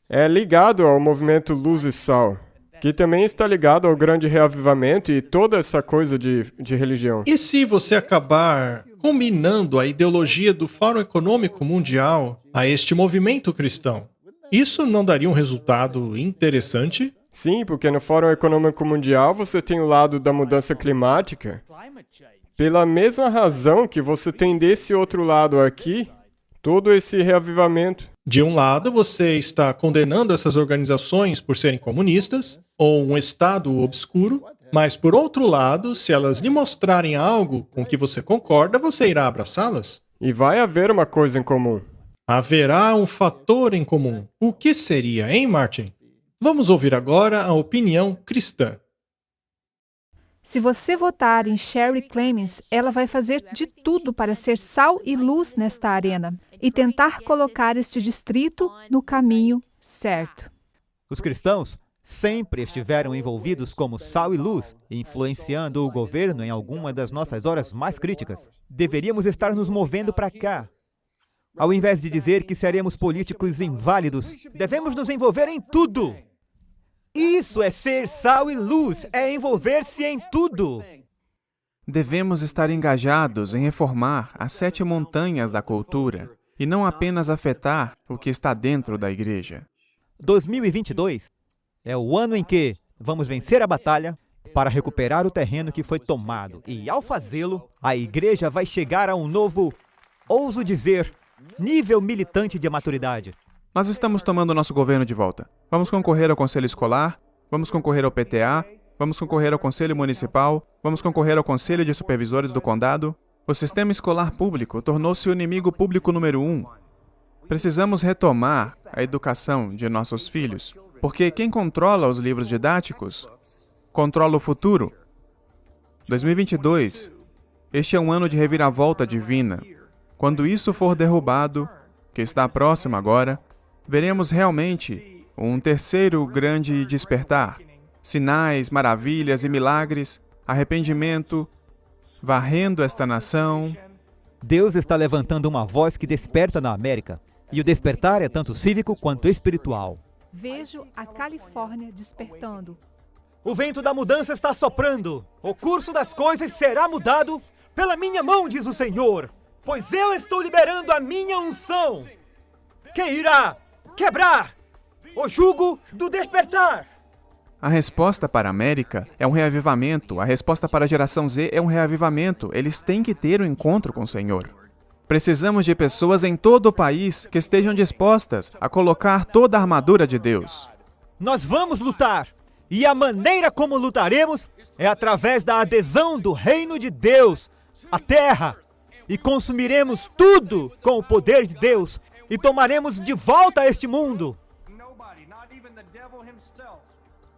É ligado ao movimento Luz e Sal, que também está ligado ao grande reavivamento e toda essa coisa de religião. E se você acabar combinando a ideologia do Fórum Econômico Mundial a este movimento cristão, isso não daria um resultado interessante? Sim, porque no Fórum Econômico Mundial você tem o lado da mudança climática. Pela mesma razão que você tem desse outro lado aqui, todo esse reavivamento. De um lado, você está condenando essas organizações por serem comunistas ou um Estado obscuro, mas por outro lado, se elas lhe mostrarem algo com que você concorda, você irá abraçá-las? E vai haver uma coisa em comum. Haverá um fator em comum. O que seria, hein, Martin? Vamos ouvir agora a opinião cristã. Se você votar em Sherry Clemens, ela vai fazer de tudo para ser sal e luz nesta arena e tentar colocar este distrito no caminho certo. Os cristãos sempre estiveram envolvidos como sal e luz, influenciando o governo em alguma das nossas horas mais críticas. Deveríamos estar nos movendo para cá. Ao invés de dizer que seremos políticos inválidos, devemos nos envolver em tudo. Isso é ser sal e luz, é envolver-se em tudo. Devemos estar engajados em reformar as 7 montanhas da cultura e não apenas afetar o que está dentro da igreja. 2022 é o ano em que vamos vencer a batalha para recuperar o terreno que foi tomado. E ao fazê-lo, a igreja vai chegar a um novo, ouso dizer, nível militante de maturidade. Nós estamos tomando nosso governo de volta. Vamos concorrer ao Conselho Escolar, vamos concorrer ao PTA, vamos concorrer ao Conselho Municipal, vamos concorrer ao Conselho de Supervisores do Condado. O sistema escolar público tornou-se o inimigo público número 1. Precisamos retomar a educação de nossos filhos, porque quem controla os livros didáticos controla o futuro. 2022, este é um ano de reviravolta divina. Quando isso for derrubado, que está próximo agora, veremos realmente um terceiro grande despertar. Sinais, maravilhas e milagres, arrependimento, varrendo esta nação. Deus está levantando uma voz que desperta na América. E o despertar é tanto cívico quanto espiritual. Vejo a Califórnia despertando. O vento da mudança está soprando. O curso das coisas será mudado pela minha mão, diz o Senhor. Pois eu estou liberando a minha unção, que irá quebrar o jugo do despertar. A resposta para a América é um reavivamento. A resposta para a geração Z é um reavivamento. Eles têm que ter um encontro com o Senhor. Precisamos de pessoas em todo o país que estejam dispostas a colocar toda a armadura de Deus. Nós vamos lutar. E a maneira como lutaremos é através da adesão do reino de Deus à terra. E consumiremos tudo com o poder de Deus e tomaremos de volta este mundo. Nobody, not even the devil himself,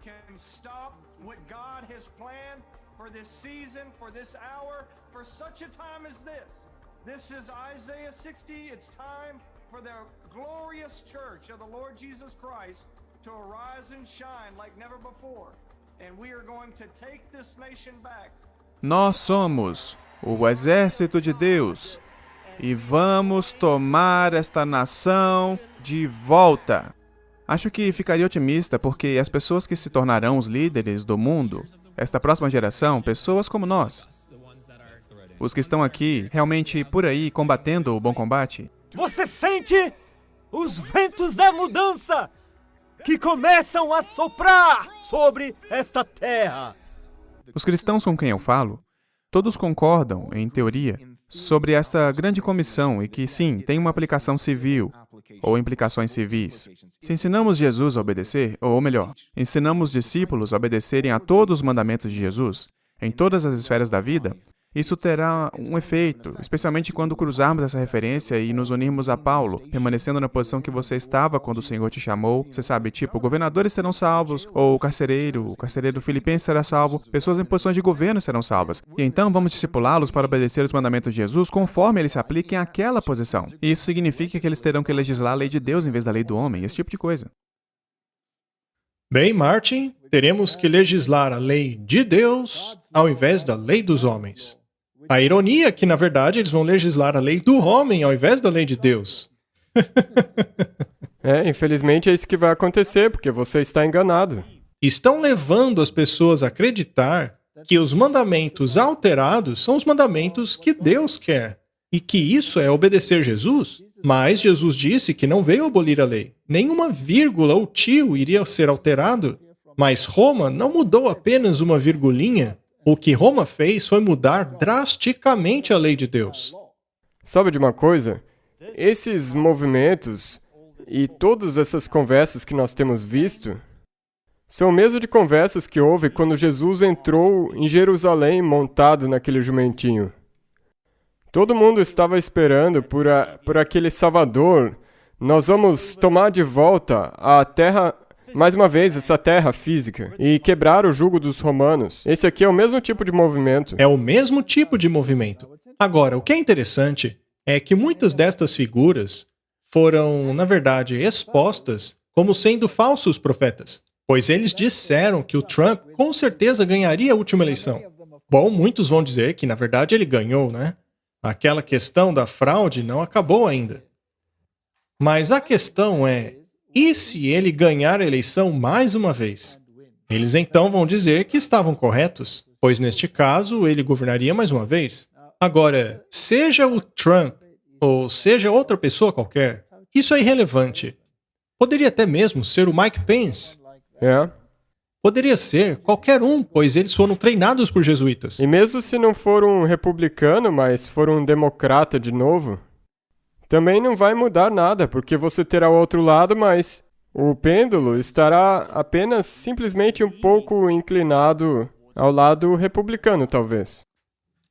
can stop what God has planned for this season, for this hour, for such a time as this. This is Isaiah 60. It's time for the glorious church of the Lord Jesus Christ to arise and shine like never before. And we are going to take this nation back. Nós somos o exército de Deus e vamos tomar esta nação de volta. Acho que ficaria otimista porque as pessoas que se tornarão os líderes do mundo, esta próxima geração, pessoas como nós, os que estão aqui realmente por aí combatendo o bom combate. Você sente os ventos da mudança que começam a soprar sobre esta terra. Os cristãos com quem eu falo, todos concordam, em teoria, sobre essa grande comissão e que, sim, tem uma aplicação civil ou implicações civis. Se ensinamos Jesus a obedecer, ou melhor, ensinamos discípulos a obedecerem a todos os mandamentos de Jesus, em todas as esferas da vida, isso terá um efeito, especialmente quando cruzarmos essa referência e nos unirmos a Paulo, permanecendo na posição que você estava quando o Senhor te chamou. Você sabe, tipo, governadores serão salvos, ou o carcereiro filipense será salvo, pessoas em posições de governo serão salvas. E então vamos discipulá-los para obedecer os mandamentos de Jesus conforme eles se apliquem àquela posição. E isso significa que eles terão que legislar a lei de Deus em vez da lei do homem, esse tipo de coisa. Bem, Martin, teremos que legislar a lei de Deus ao invés da lei dos homens. A ironia é que, na verdade, eles vão legislar a lei do homem ao invés da lei de Deus. Infelizmente é isso que vai acontecer, porque você está enganado. Estão levando as pessoas a acreditar que os mandamentos alterados são os mandamentos que Deus quer, e que isso é obedecer Jesus. Mas Jesus disse que não veio abolir a lei. Nenhuma vírgula ou tio iria ser alterado. Mas Roma não mudou apenas uma virgulinha. O que Roma fez foi mudar drasticamente a lei de Deus. Sabe de uma coisa? Esses movimentos e todas essas conversas que nós temos visto são o mesmo de conversas que houve quando Jesus entrou em Jerusalém montado naquele jumentinho. Todo mundo estava esperando por aquele Salvador. Nós vamos tomar de volta a terra, mais uma vez, essa terra física, e quebrar o jugo dos romanos. Esse aqui é o mesmo tipo de movimento. É o mesmo tipo de movimento. Agora, o que é interessante é que muitas destas figuras foram, na verdade, expostas como sendo falsos profetas, pois eles disseram que o Trump com certeza ganharia a última eleição. Bom, muitos vão dizer que, na verdade, ele ganhou, né? Aquela questão da fraude não acabou ainda. Mas a questão é, e se ele ganhar a eleição mais uma vez? Eles então vão dizer que estavam corretos, pois neste caso ele governaria mais uma vez. Agora, seja o Trump ou seja outra pessoa qualquer, isso é irrelevante. Poderia até mesmo ser o Mike Pence. Poderia ser qualquer um, pois eles foram treinados por jesuítas. E mesmo se não for um republicano, mas for um democrata de novo, também não vai mudar nada, porque você terá o outro lado, mas o pêndulo estará apenas simplesmente um pouco inclinado ao lado republicano, talvez.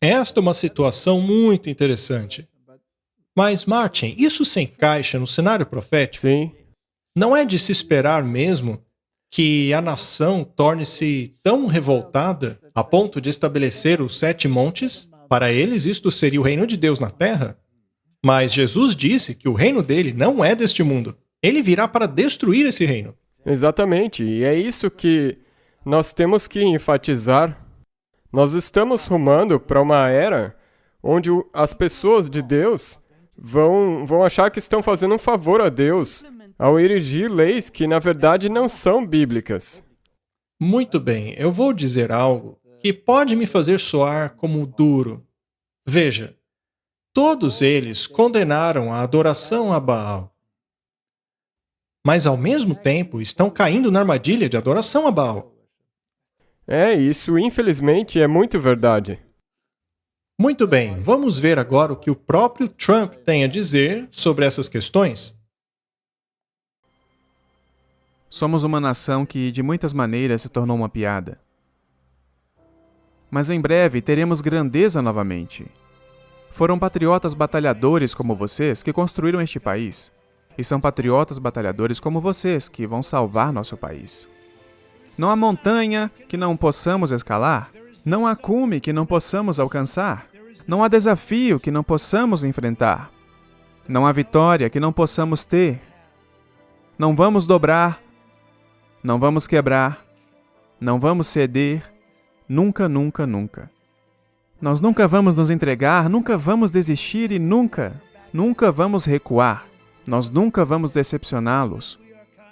Esta é uma situação muito interessante. Mas, Martin, isso se encaixa no cenário profético? Sim. Não é de se esperar mesmo que a nação torne-se tão revoltada a ponto de estabelecer os 7 montes? Para eles, isto seria o reino de Deus na terra? Mas Jesus disse que o reino dele não é deste mundo. Ele virá para destruir esse reino. Exatamente, e é isso que nós temos que enfatizar. Nós estamos rumando para uma era onde as pessoas de Deus vão achar que estão fazendo um favor a Deus ao erigir leis que, na verdade, não são bíblicas. Muito bem, eu vou dizer algo que pode me fazer soar como duro. Veja, todos eles condenaram a adoração a Baal. Mas, ao mesmo tempo, estão caindo na armadilha de adoração a Baal. Isso infelizmente é muito verdade. Muito bem, vamos ver agora o que o próprio Trump tem a dizer sobre essas questões. Somos uma nação que, de muitas maneiras, se tornou uma piada. Mas em breve teremos grandeza novamente. Foram patriotas batalhadores como vocês que construíram este país. E são patriotas batalhadores como vocês que vão salvar nosso país. Não há montanha que não possamos escalar. Não há cume que não possamos alcançar. Não há desafio que não possamos enfrentar. Não há vitória que não possamos ter. Não vamos dobrar. Não vamos quebrar. Não vamos ceder. Nunca, nunca, nunca. Nós nunca vamos nos entregar, nunca vamos desistir e nunca vamos recuar. Nós nunca vamos decepcioná-los.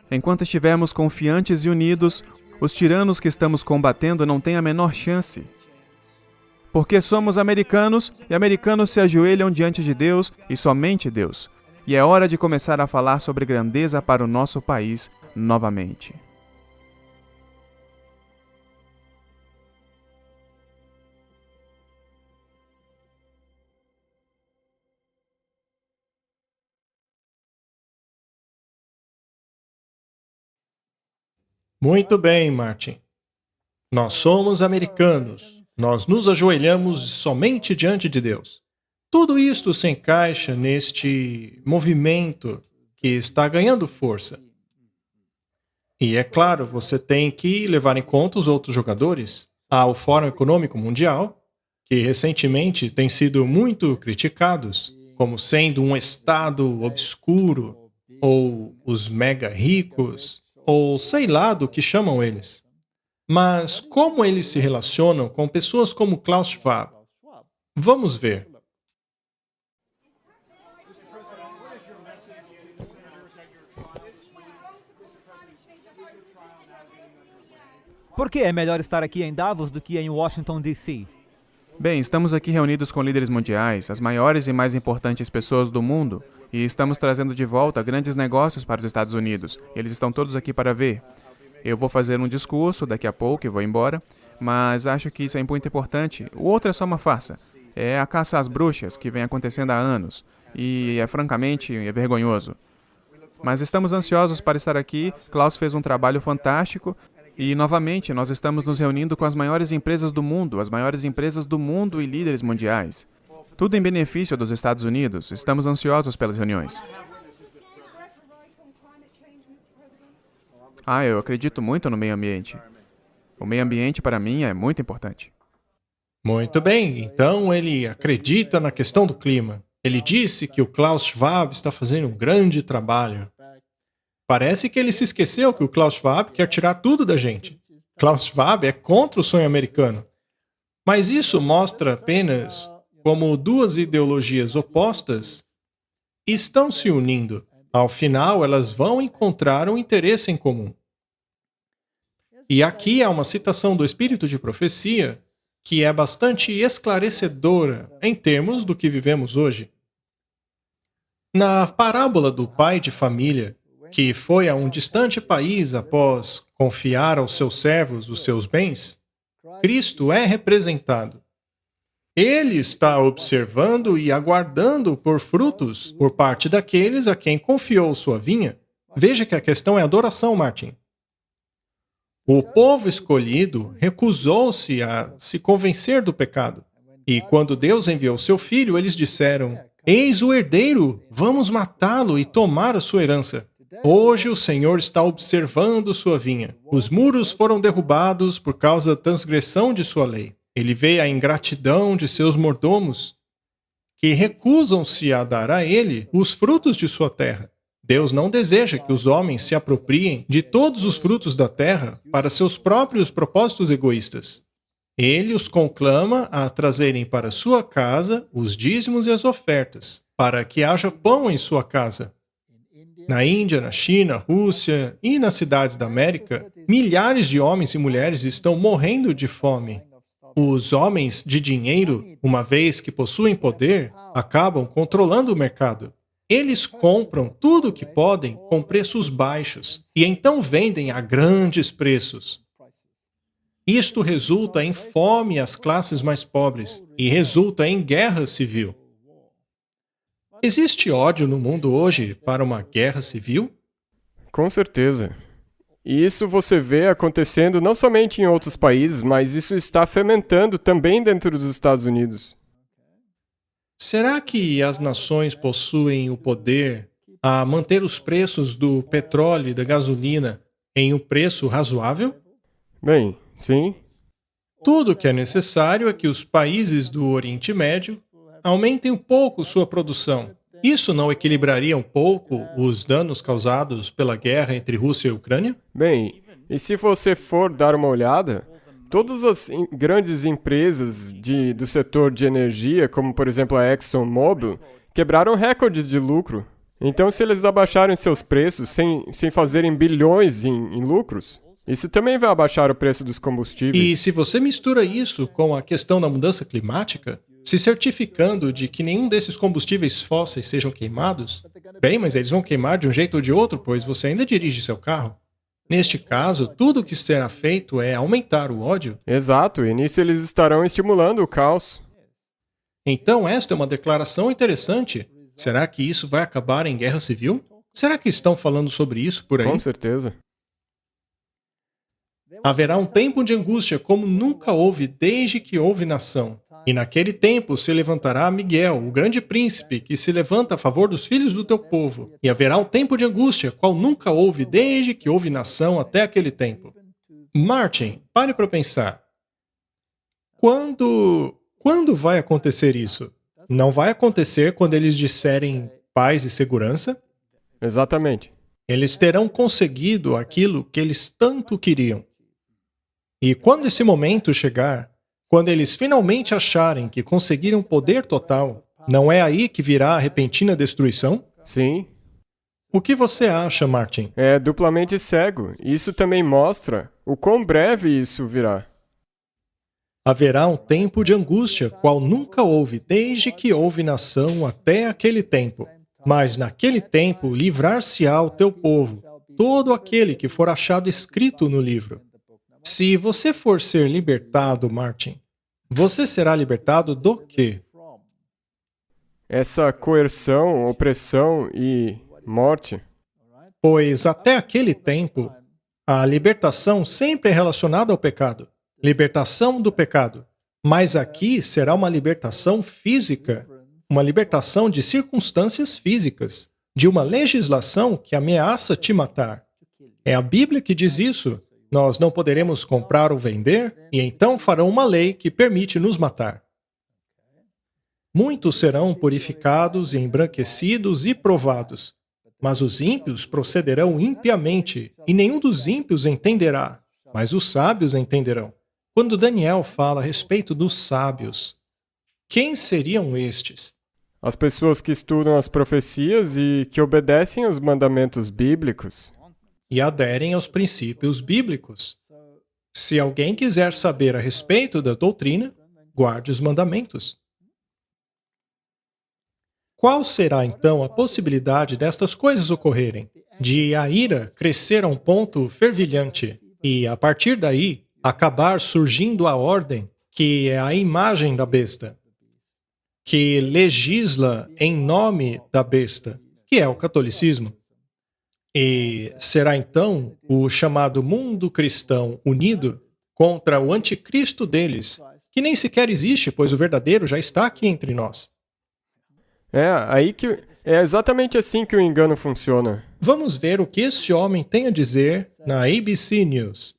Enquanto estivermos confiantes e unidos, os tiranos que estamos combatendo não têm a menor chance. Porque somos americanos e americanos se ajoelham diante de Deus e somente Deus. E é hora de começar a falar sobre grandeza para o nosso país novamente. Muito bem, Martin. Nós somos americanos. Nós nos ajoelhamos somente diante de Deus. Tudo isto se encaixa neste movimento que está ganhando força. E é claro, você tem que levar em conta os outros jogadores. Há o Fórum Econômico Mundial, que recentemente tem sido muito criticados como sendo um estado obscuro, ou os mega ricos, ou sei lá do que chamam eles. Mas como eles se relacionam com pessoas como Klaus Schwab? Vamos ver. Por que é melhor estar aqui em Davos do que em Washington, D.C.? Bem, estamos aqui reunidos com líderes mundiais, as maiores e mais importantes pessoas do mundo, e estamos trazendo de volta grandes negócios para os Estados Unidos. Eles estão todos aqui para ver. Eu vou fazer um discurso daqui a pouco e vou embora, mas acho que isso é muito importante. O outro é só uma farsa. É a caça às bruxas que vem acontecendo há anos, e francamente, é vergonhoso. Mas estamos ansiosos para estar aqui. Klaus fez um trabalho fantástico. E, novamente, nós estamos nos reunindo com as maiores empresas do mundo e líderes mundiais. Tudo em benefício dos Estados Unidos. Estamos ansiosos pelas reuniões. Eu acredito muito no meio ambiente. O meio ambiente, para mim, é muito importante. Muito bem, então ele acredita na questão do clima. Ele disse que o Klaus Schwab está fazendo um grande trabalho. Parece que ele se esqueceu que o Klaus Schwab quer tirar tudo da gente. Klaus Schwab é contra o sonho americano. Mas isso mostra apenas como duas ideologias opostas estão se unindo. Ao final, elas vão encontrar um interesse em comum. E aqui há uma citação do Espírito de Profecia que é bastante esclarecedora em termos do que vivemos hoje. Na parábola do pai de família, que foi a um distante país após confiar aos seus servos os seus bens, Cristo é representado. Ele está observando e aguardando por frutos por parte daqueles a quem confiou sua vinha. Veja que a questão é adoração, Martin. O povo escolhido recusou-se a se convencer do pecado. E quando Deus enviou seu filho, eles disseram: "Eis o herdeiro, vamos matá-lo e tomar a sua herança." Hoje o Senhor está observando sua vinha. Os muros foram derrubados por causa da transgressão de sua lei. Ele vê a ingratidão de seus mordomos, que recusam-se a dar a ele os frutos de sua terra. Deus não deseja que os homens se apropriem de todos os frutos da terra para seus próprios propósitos egoístas. Ele os conclama a trazerem para sua casa os dízimos e as ofertas, para que haja pão em sua casa. Na Índia, na China, Rússia e nas cidades da América, milhares de homens e mulheres estão morrendo de fome. Os homens de dinheiro, uma vez que possuem poder, acabam controlando o mercado. Eles compram tudo o que podem com preços baixos e então vendem a grandes preços. Isto resulta em fome às classes mais pobres e resulta em guerra civil. Existe ódio no mundo hoje para uma guerra civil? Com certeza. E isso você vê acontecendo não somente em outros países, mas isso está fermentando também dentro dos Estados Unidos. Será que as nações possuem o poder a manter os preços do petróleo e da gasolina em um preço razoável? Bem, sim. Tudo o que é necessário é que os países do Oriente Médio aumentem um pouco sua produção. Isso não equilibraria um pouco os danos causados pela guerra entre Rússia e Ucrânia? Bem, e se você for dar uma olhada, todas as grandes empresas do setor de energia, como por exemplo a ExxonMobil, quebraram recordes de lucro. Então, se eles abaixarem seus preços sem fazerem bilhões em lucros, isso também vai abaixar o preço dos combustíveis. E se você mistura isso com a questão da mudança climática, se certificando de que nenhum desses combustíveis fósseis sejam queimados, bem, mas eles vão queimar de um jeito ou de outro, pois você ainda dirige seu carro. Neste caso, tudo o que será feito é aumentar o ódio. Exato, e nisso eles estarão estimulando o caos. Então, esta é uma declaração interessante. Será que isso vai acabar em guerra civil? Será que estão falando sobre isso por aí? Com certeza. Haverá um tempo de angústia como nunca houve desde que houve nação. E naquele tempo se levantará Miguel, o grande príncipe, que se levanta a favor dos filhos do teu povo. E haverá um tempo de angústia, qual nunca houve desde que houve nação até aquele tempo. Martin, pare para pensar. Quando vai acontecer isso? Não vai acontecer quando eles disserem paz e segurança? Exatamente. Eles terão conseguido aquilo que eles tanto queriam. E quando esse momento chegar, Quando eles finalmente acharem que conseguiram poder total, não é aí que virá a repentina destruição? Sim, O que você acha, Martin? é duplamente cego. Isso também mostra o quão breve isso virá. Haverá um tempo de angústia, qual nunca houve, desde que houve nação até aquele tempo. Mas naquele tempo livrar-se-á o teu povo, todo aquele que for achado escrito no livro. Se você for ser libertado, Martin, você será libertado do quê? Essa coerção, opressão e morte. Pois até aquele tempo, a libertação sempre é relacionada ao pecado. Libertação do pecado. Mas aqui será uma libertação física, uma libertação de circunstâncias físicas, de uma legislação que ameaça te matar. É a Bíblia que diz isso. Nós não poderemos comprar ou vender, e então farão uma lei que permite nos matar. Muitos serão purificados, embranquecidos e provados. Mas os ímpios procederão impiamente, e nenhum dos ímpios entenderá, mas os sábios entenderão. Quando Daniel fala a respeito dos sábios, quem seriam estes? As pessoas que estudam as profecias e que obedecem aos mandamentos bíblicos. E aderem aos princípios bíblicos. Se alguém quiser saber a respeito da doutrina, guarde os mandamentos. Qual será, então, a possibilidade destas coisas ocorrerem? De a ira crescer a um ponto fervilhante e, a partir daí, acabar surgindo a ordem, que é a imagem da besta, que legisla em nome da besta, que é o catolicismo. E será, então, o chamado mundo cristão unido contra o anticristo deles, que nem sequer existe, pois o verdadeiro já está aqui entre nós. É exatamente assim que o engano funciona. Vamos ver o que esse homem tem a dizer na ABC News.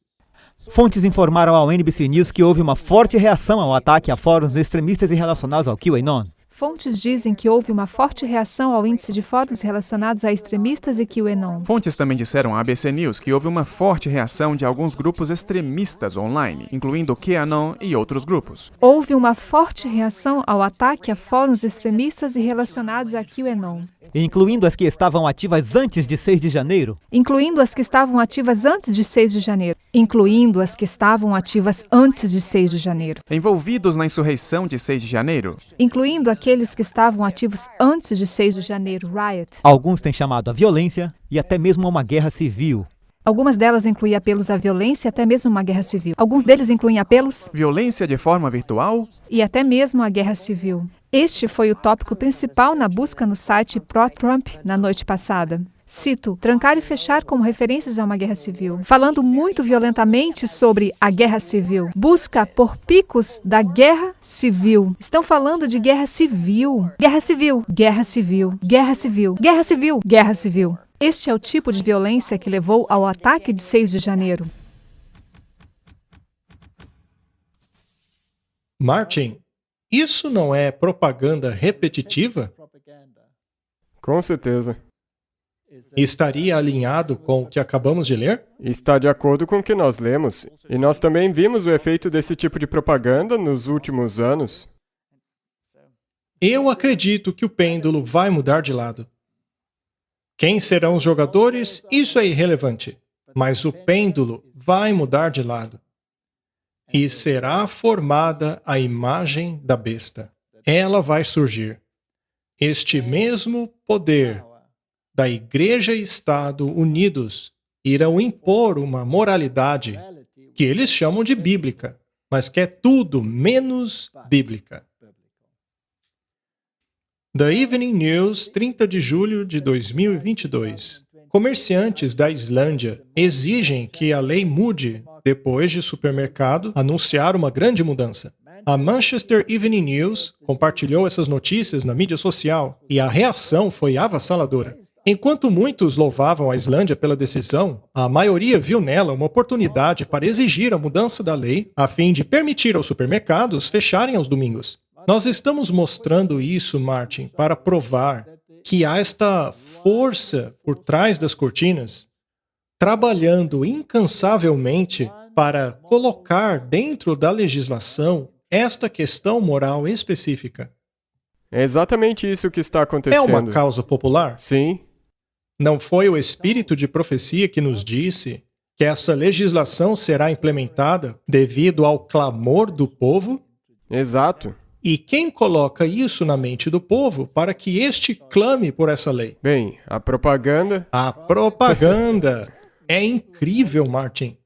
Fontes informaram ao NBC News que houve uma forte reação ao ataque a fóruns extremistas e relacionados ao QAnon. Fontes dizem que houve uma forte reação ao índice de fóruns relacionados a extremistas e QAnon. Fontes também disseram à ABC News que houve uma forte reação de alguns grupos extremistas online, incluindo o QAnon e outros grupos. Houve uma forte reação ao ataque a fóruns extremistas e relacionados a QAnon. Incluindo as que estavam ativas antes de 6 de janeiro. Incluindo as que estavam ativas antes de 6 de janeiro. Incluindo as que estavam ativas antes de 6 de janeiro. Envolvidos na insurreição de 6 de janeiro. Incluindo aqueles que estavam ativos antes de 6 de janeiro, riot. Alguns têm chamado a violência e até mesmo a uma guerra civil. Algumas delas incluem apelos à violência e até mesmo uma guerra civil. Alguns deles incluem apelos... Violência de forma virtual? E até mesmo a guerra civil. Este foi o tópico principal na busca no site pró-Trump na noite passada. Cito, trancar e fechar como referências a uma guerra civil. Falando muito violentamente sobre a guerra civil. Busca por picos da guerra civil. Estão falando de guerra civil. Guerra civil. Guerra civil. Guerra civil. Guerra civil. Guerra civil. Este é o tipo de violência que levou ao ataque de 6 de janeiro. Martin, isso não é propaganda repetitiva? Com certeza. Estaria alinhado com o que acabamos de ler? Está de acordo com o que nós lemos. E nós também vimos o efeito desse tipo de propaganda nos últimos anos. Eu acredito que o pêndulo vai mudar de lado. Quem serão os jogadores? Isso é irrelevante. Mas o pêndulo vai mudar de lado. E será formada a imagem da besta. Ela vai surgir. Este mesmo poder da Igreja e Estado unidos irão impor uma moralidade que eles chamam de bíblica, mas que é tudo menos bíblica. The Evening News, 30 de julho de 2022. Comerciantes da Islândia exigem que a lei mude depois de supermercado anunciar uma grande mudança. A Manchester Evening News compartilhou essas notícias na mídia social e a reação foi avassaladora. Enquanto muitos louvavam a Islândia pela decisão, a maioria viu nela uma oportunidade para exigir a mudança da lei a fim de permitir aos supermercados fecharem aos domingos. Nós estamos mostrando isso, Martin, para provar que há esta força por trás das cortinas, trabalhando incansavelmente para colocar dentro da legislação esta questão moral específica. É exatamente isso que está É acontecendo. uma causa popular? Sim, Não foi o espírito de profecia que nos disse que essa legislação será implementada devido ao clamor do povo? exato. E quem coloca isso na mente do povo para que este clame por essa lei? Bem, a propaganda. A propaganda. É incrível, Martin.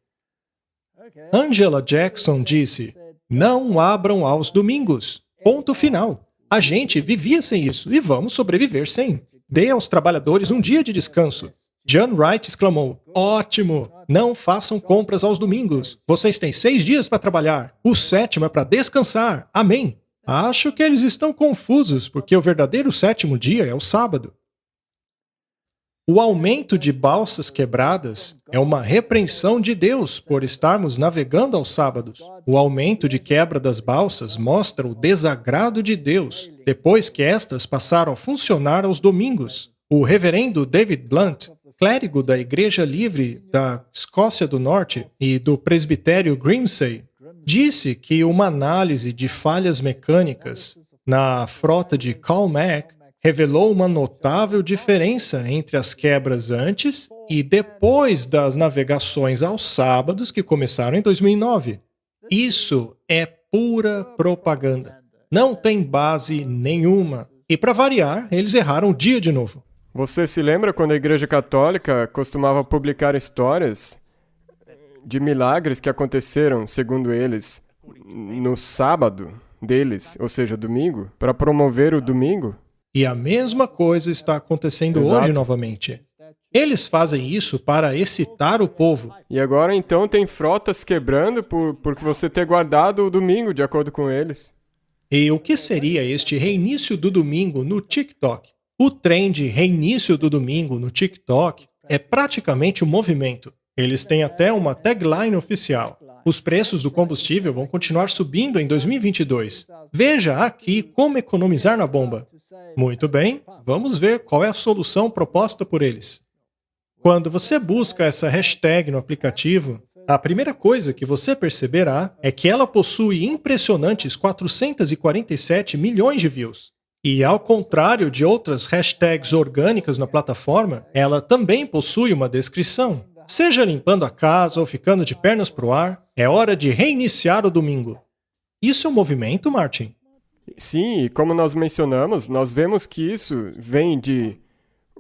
Angela Jackson disse: não abram aos domingos. Ponto final. A gente vivia sem isso e vamos sobreviver sem. Dê aos trabalhadores um dia de descanso. John Wright exclamou: ótimo! Não façam compras aos domingos. Vocês têm 6 dias para trabalhar. O 7º é para descansar. Amém. Acho que eles estão confusos, porque o verdadeiro 7º dia é o sábado. O aumento de balsas quebradas é uma repreensão de Deus por estarmos navegando aos sábados. O aumento de quebra das balsas mostra o desagrado de Deus depois que estas passaram a funcionar aos domingos. O reverendo David Blunt, clérigo da Igreja Livre da Escócia do Norte e do presbitério Grimsay, disse que uma análise de falhas mecânicas na frota de Calmac revelou uma notável diferença entre as quebras antes e depois das navegações aos sábados que começaram em 2009. Isso é pura propaganda. Não tem base nenhuma. E para variar, eles erraram o dia de novo. Você se lembra quando a Igreja Católica costumava publicar histórias de milagres que aconteceram, segundo eles, no sábado deles, ou seja, domingo, para promover o domingo? E a mesma coisa está acontecendo Exato. hoje novamente. Eles fazem isso para excitar o povo. E agora então tem frotas quebrando por você ter guardado o domingo, de acordo com eles. E o que seria este reinício do domingo no TikTok? O trend reinício do domingo no TikTok é praticamente um movimento. Eles têm até uma tagline oficial. Os preços do combustível vão continuar subindo em 2022. Veja aqui como economizar na bomba. Muito bem, vamos ver qual é a solução proposta por eles. Quando você busca essa hashtag no aplicativo, a primeira coisa que você perceberá é que ela possui impressionantes 447 milhões de views. E ao contrário de outras hashtags orgânicas na plataforma, ela também possui uma descrição. Seja limpando a casa ou ficando de pernas pro ar, é hora de reiniciar o domingo. Isso é um movimento, Martin? Sim, e como nós mencionamos, nós vemos que isso vem de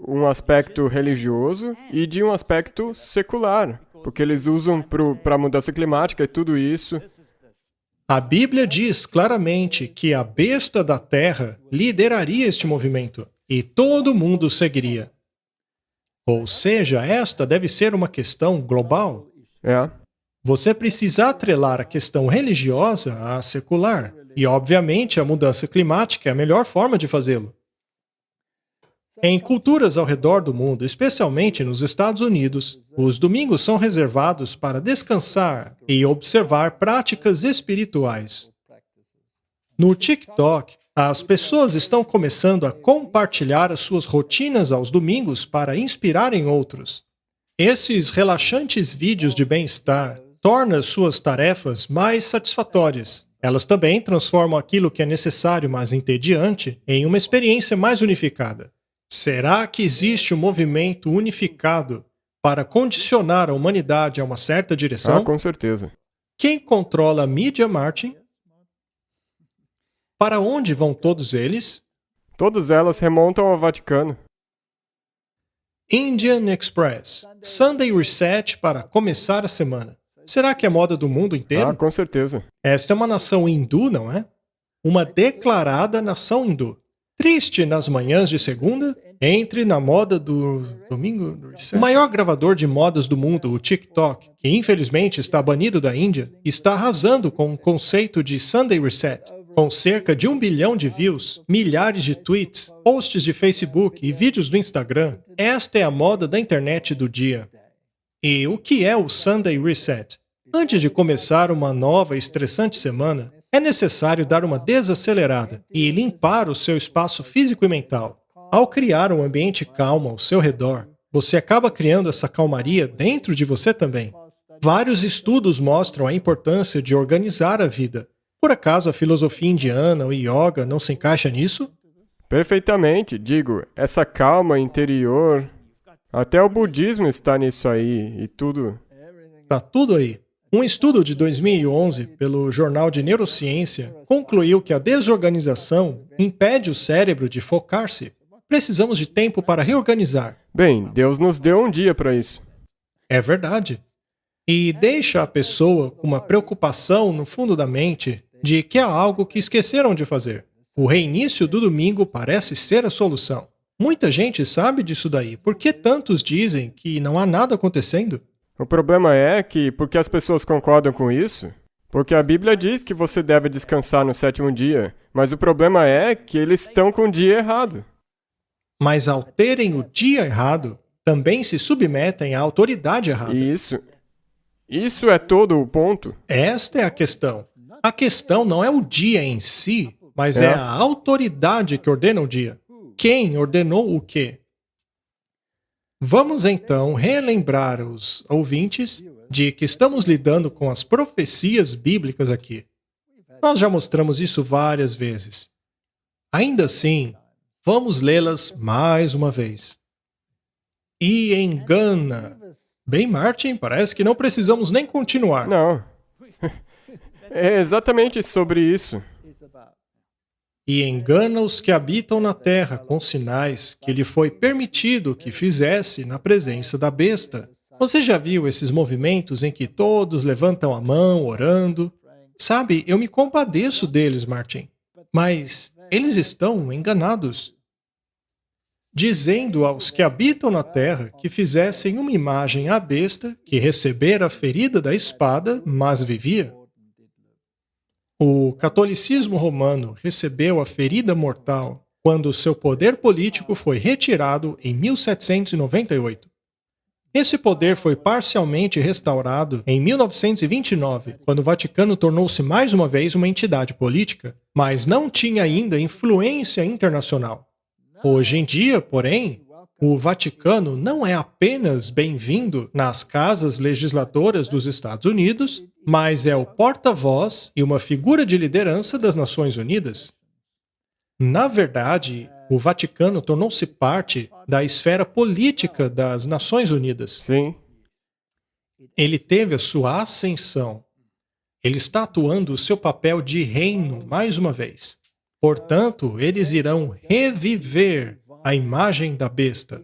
um aspecto religioso e de um aspecto secular, porque eles usam para mudança climática e tudo isso. A Bíblia diz claramente que a besta da terra lideraria este movimento e todo mundo seguiria. Ou seja, esta deve ser uma questão global. É. Você precisa atrelar a questão religiosa à secular. E, obviamente, a mudança climática é a melhor forma de fazê-lo. Em culturas ao redor do mundo, especialmente nos Estados Unidos, os domingos são reservados para descansar e observar práticas espirituais. No TikTok, as pessoas estão começando a compartilhar as suas rotinas aos domingos para inspirarem outros. Esses relaxantes vídeos de bem-estar tornam suas tarefas mais satisfatórias. Elas também transformam aquilo que é necessário, mas entediante, em uma experiência mais unificada. Será que existe um movimento unificado para condicionar a humanidade a uma certa direção? Com certeza. Quem controla a mídia, Martin? Para onde vão todos eles? Todas elas remontam ao Vaticano. Indian Express. Sunday Reset para começar a semana. Será que é moda do mundo inteiro? Com certeza. Esta é uma nação hindu, não é? Uma declarada nação hindu. Triste nas manhãs de segunda, entre na moda do domingo. O maior gravador de modas do mundo, o TikTok, que infelizmente está banido da Índia, está arrasando com o conceito de Sunday Reset. Com cerca de 1 bilhão de views, milhares de tweets, posts de Facebook e vídeos do Instagram, esta é a moda da internet do dia. E o que é o Sunday Reset? Antes de começar uma nova e estressante semana, é necessário dar uma desacelerada e limpar o seu espaço físico e mental. Ao criar um ambiente calmo ao seu redor, você acaba criando essa calmaria dentro de você também. Vários estudos mostram a importância de organizar a vida. Por acaso a filosofia indiana ou yoga não se encaixa nisso? Perfeitamente, digo, essa calma interior. Até o budismo está nisso aí e tudo. Tá tudo aí. Um estudo de 2011 pelo Jornal de Neurociência concluiu que a desorganização impede o cérebro de focar-se. Precisamos de tempo para reorganizar. Bem, Deus nos deu um dia para isso. É verdade. E deixa a pessoa com uma preocupação no fundo da mente de que há algo que esqueceram de fazer. O reinício do domingo parece ser a solução. Muita gente sabe disso daí. Por que tantos dizem que não há nada acontecendo? O problema é que, porque as pessoas concordam com isso, porque a Bíblia diz que você deve descansar no sétimo dia, mas o problema é que eles estão com o dia errado. Mas ao terem o dia errado, também se submetem à autoridade errada. E isso é todo o ponto. Esta é a questão. A questão não é o dia em si, mas é a autoridade que ordena o dia. Quem ordenou o quê? Vamos então relembrar os ouvintes de que estamos lidando com as profecias bíblicas aqui. Nós já mostramos isso várias vezes. Ainda assim, vamos lê-las mais uma vez. E engana. Bem, Martin, parece que não precisamos nem continuar. Não. É exatamente sobre isso. E engana os que habitam na terra com sinais que lhe foi permitido que fizesse na presença da besta. Você já viu esses movimentos em que todos levantam a mão orando? Sabe, eu me compadeço deles, Martin. Mas eles estão enganados. Dizendo aos que habitam na terra que fizessem uma imagem à besta que recebera a ferida da espada, mas vivia. O catolicismo romano recebeu a ferida mortal quando seu poder político foi retirado em 1798. Esse poder foi parcialmente restaurado em 1929, quando o Vaticano tornou-se mais uma vez uma entidade política, mas não tinha ainda influência internacional. Hoje em dia, porém, o Vaticano não é apenas bem-vindo nas casas legisladoras dos Estados Unidos, mas é o porta-voz e uma figura de liderança das Nações Unidas. Na verdade, o Vaticano tornou-se parte da esfera política das Nações Unidas. Sim. Ele teve a sua ascensão. Ele está atuando o seu papel de reino mais uma vez. Portanto, eles irão reviver a imagem da besta.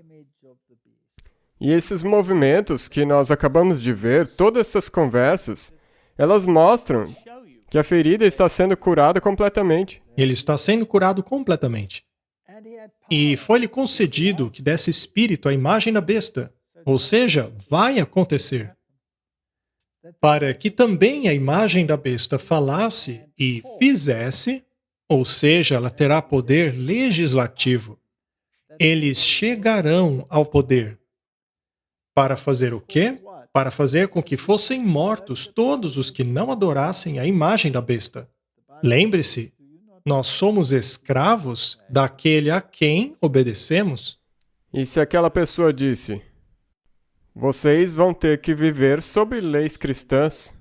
E esses movimentos que nós acabamos de ver, todas essas conversas, elas mostram que a ferida está sendo curada completamente. Ele está sendo curado completamente. E foi-lhe concedido que desse espírito à imagem da besta. Ou seja, vai acontecer. Para que também a imagem da besta falasse e fizesse, ou seja, ela terá poder legislativo. Eles chegarão ao poder. Para fazer o quê? Para fazer com que fossem mortos todos os que não adorassem a imagem da besta. Lembre-se, nós somos escravos daquele a quem obedecemos. E se aquela pessoa disse, vocês vão ter que viver sob leis cristãs.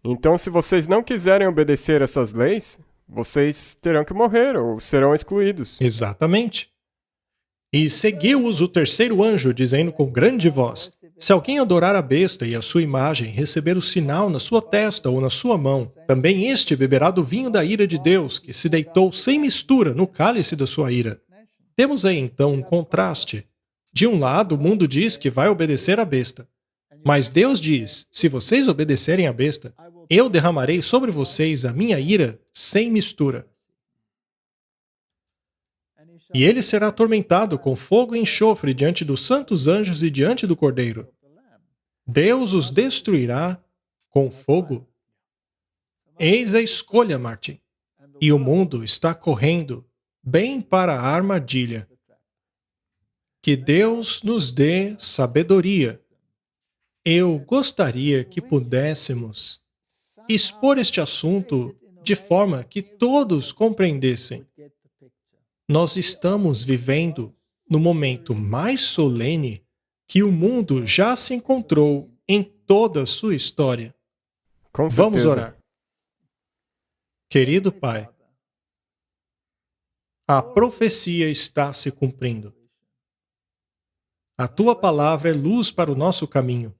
Então, se vocês não quiserem obedecer essas leis, vocês terão que morrer ou serão excluídos. Exatamente. E seguiu-os o terceiro anjo, dizendo com grande voz: se alguém adorar a besta e a sua imagem, receber o sinal na sua testa ou na sua mão, também este beberá do vinho da ira de Deus, que se deitou sem mistura no cálice da sua ira. Temos aí então um contraste. De um lado, o mundo diz que vai obedecer à besta. Mas Deus diz: se vocês obedecerem à besta, eu derramarei sobre vocês a minha ira sem mistura. E ele será atormentado com fogo e enxofre diante dos santos anjos e diante do Cordeiro. Deus os destruirá com fogo. Eis a escolha, Martin. E o mundo está correndo bem para a armadilha. Que Deus nos dê sabedoria. Eu gostaria que pudéssemos expor este assunto de forma que todos compreendessem. Nós estamos vivendo no momento mais solene que o mundo já se encontrou em toda a sua história. Com certeza. Vamos orar. Querido Pai, a profecia está se cumprindo. A tua palavra é luz para o nosso caminho.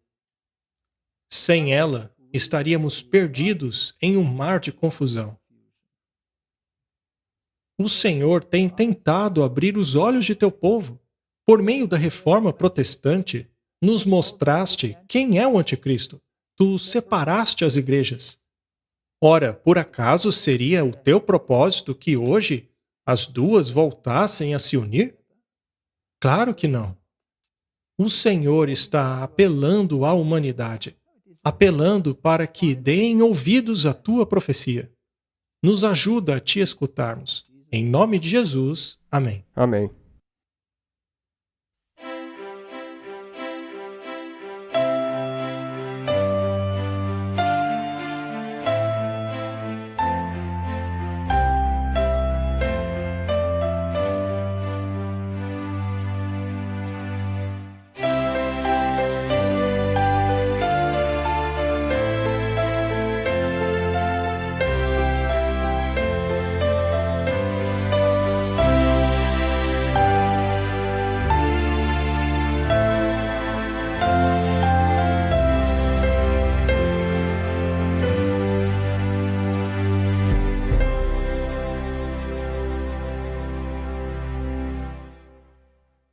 Sem ela, estaríamos perdidos em um mar de confusão. O Senhor tem tentado abrir os olhos de teu povo. Por meio da reforma protestante, nos mostraste quem é o anticristo. Tu separaste as igrejas. Ora, por acaso seria o teu propósito que hoje as duas voltassem a se unir? Claro que não. O Senhor está apelando à humanidade, apelando para que deem ouvidos à tua profecia. Nos ajuda a te escutarmos. Em nome de Jesus, amém. Amém.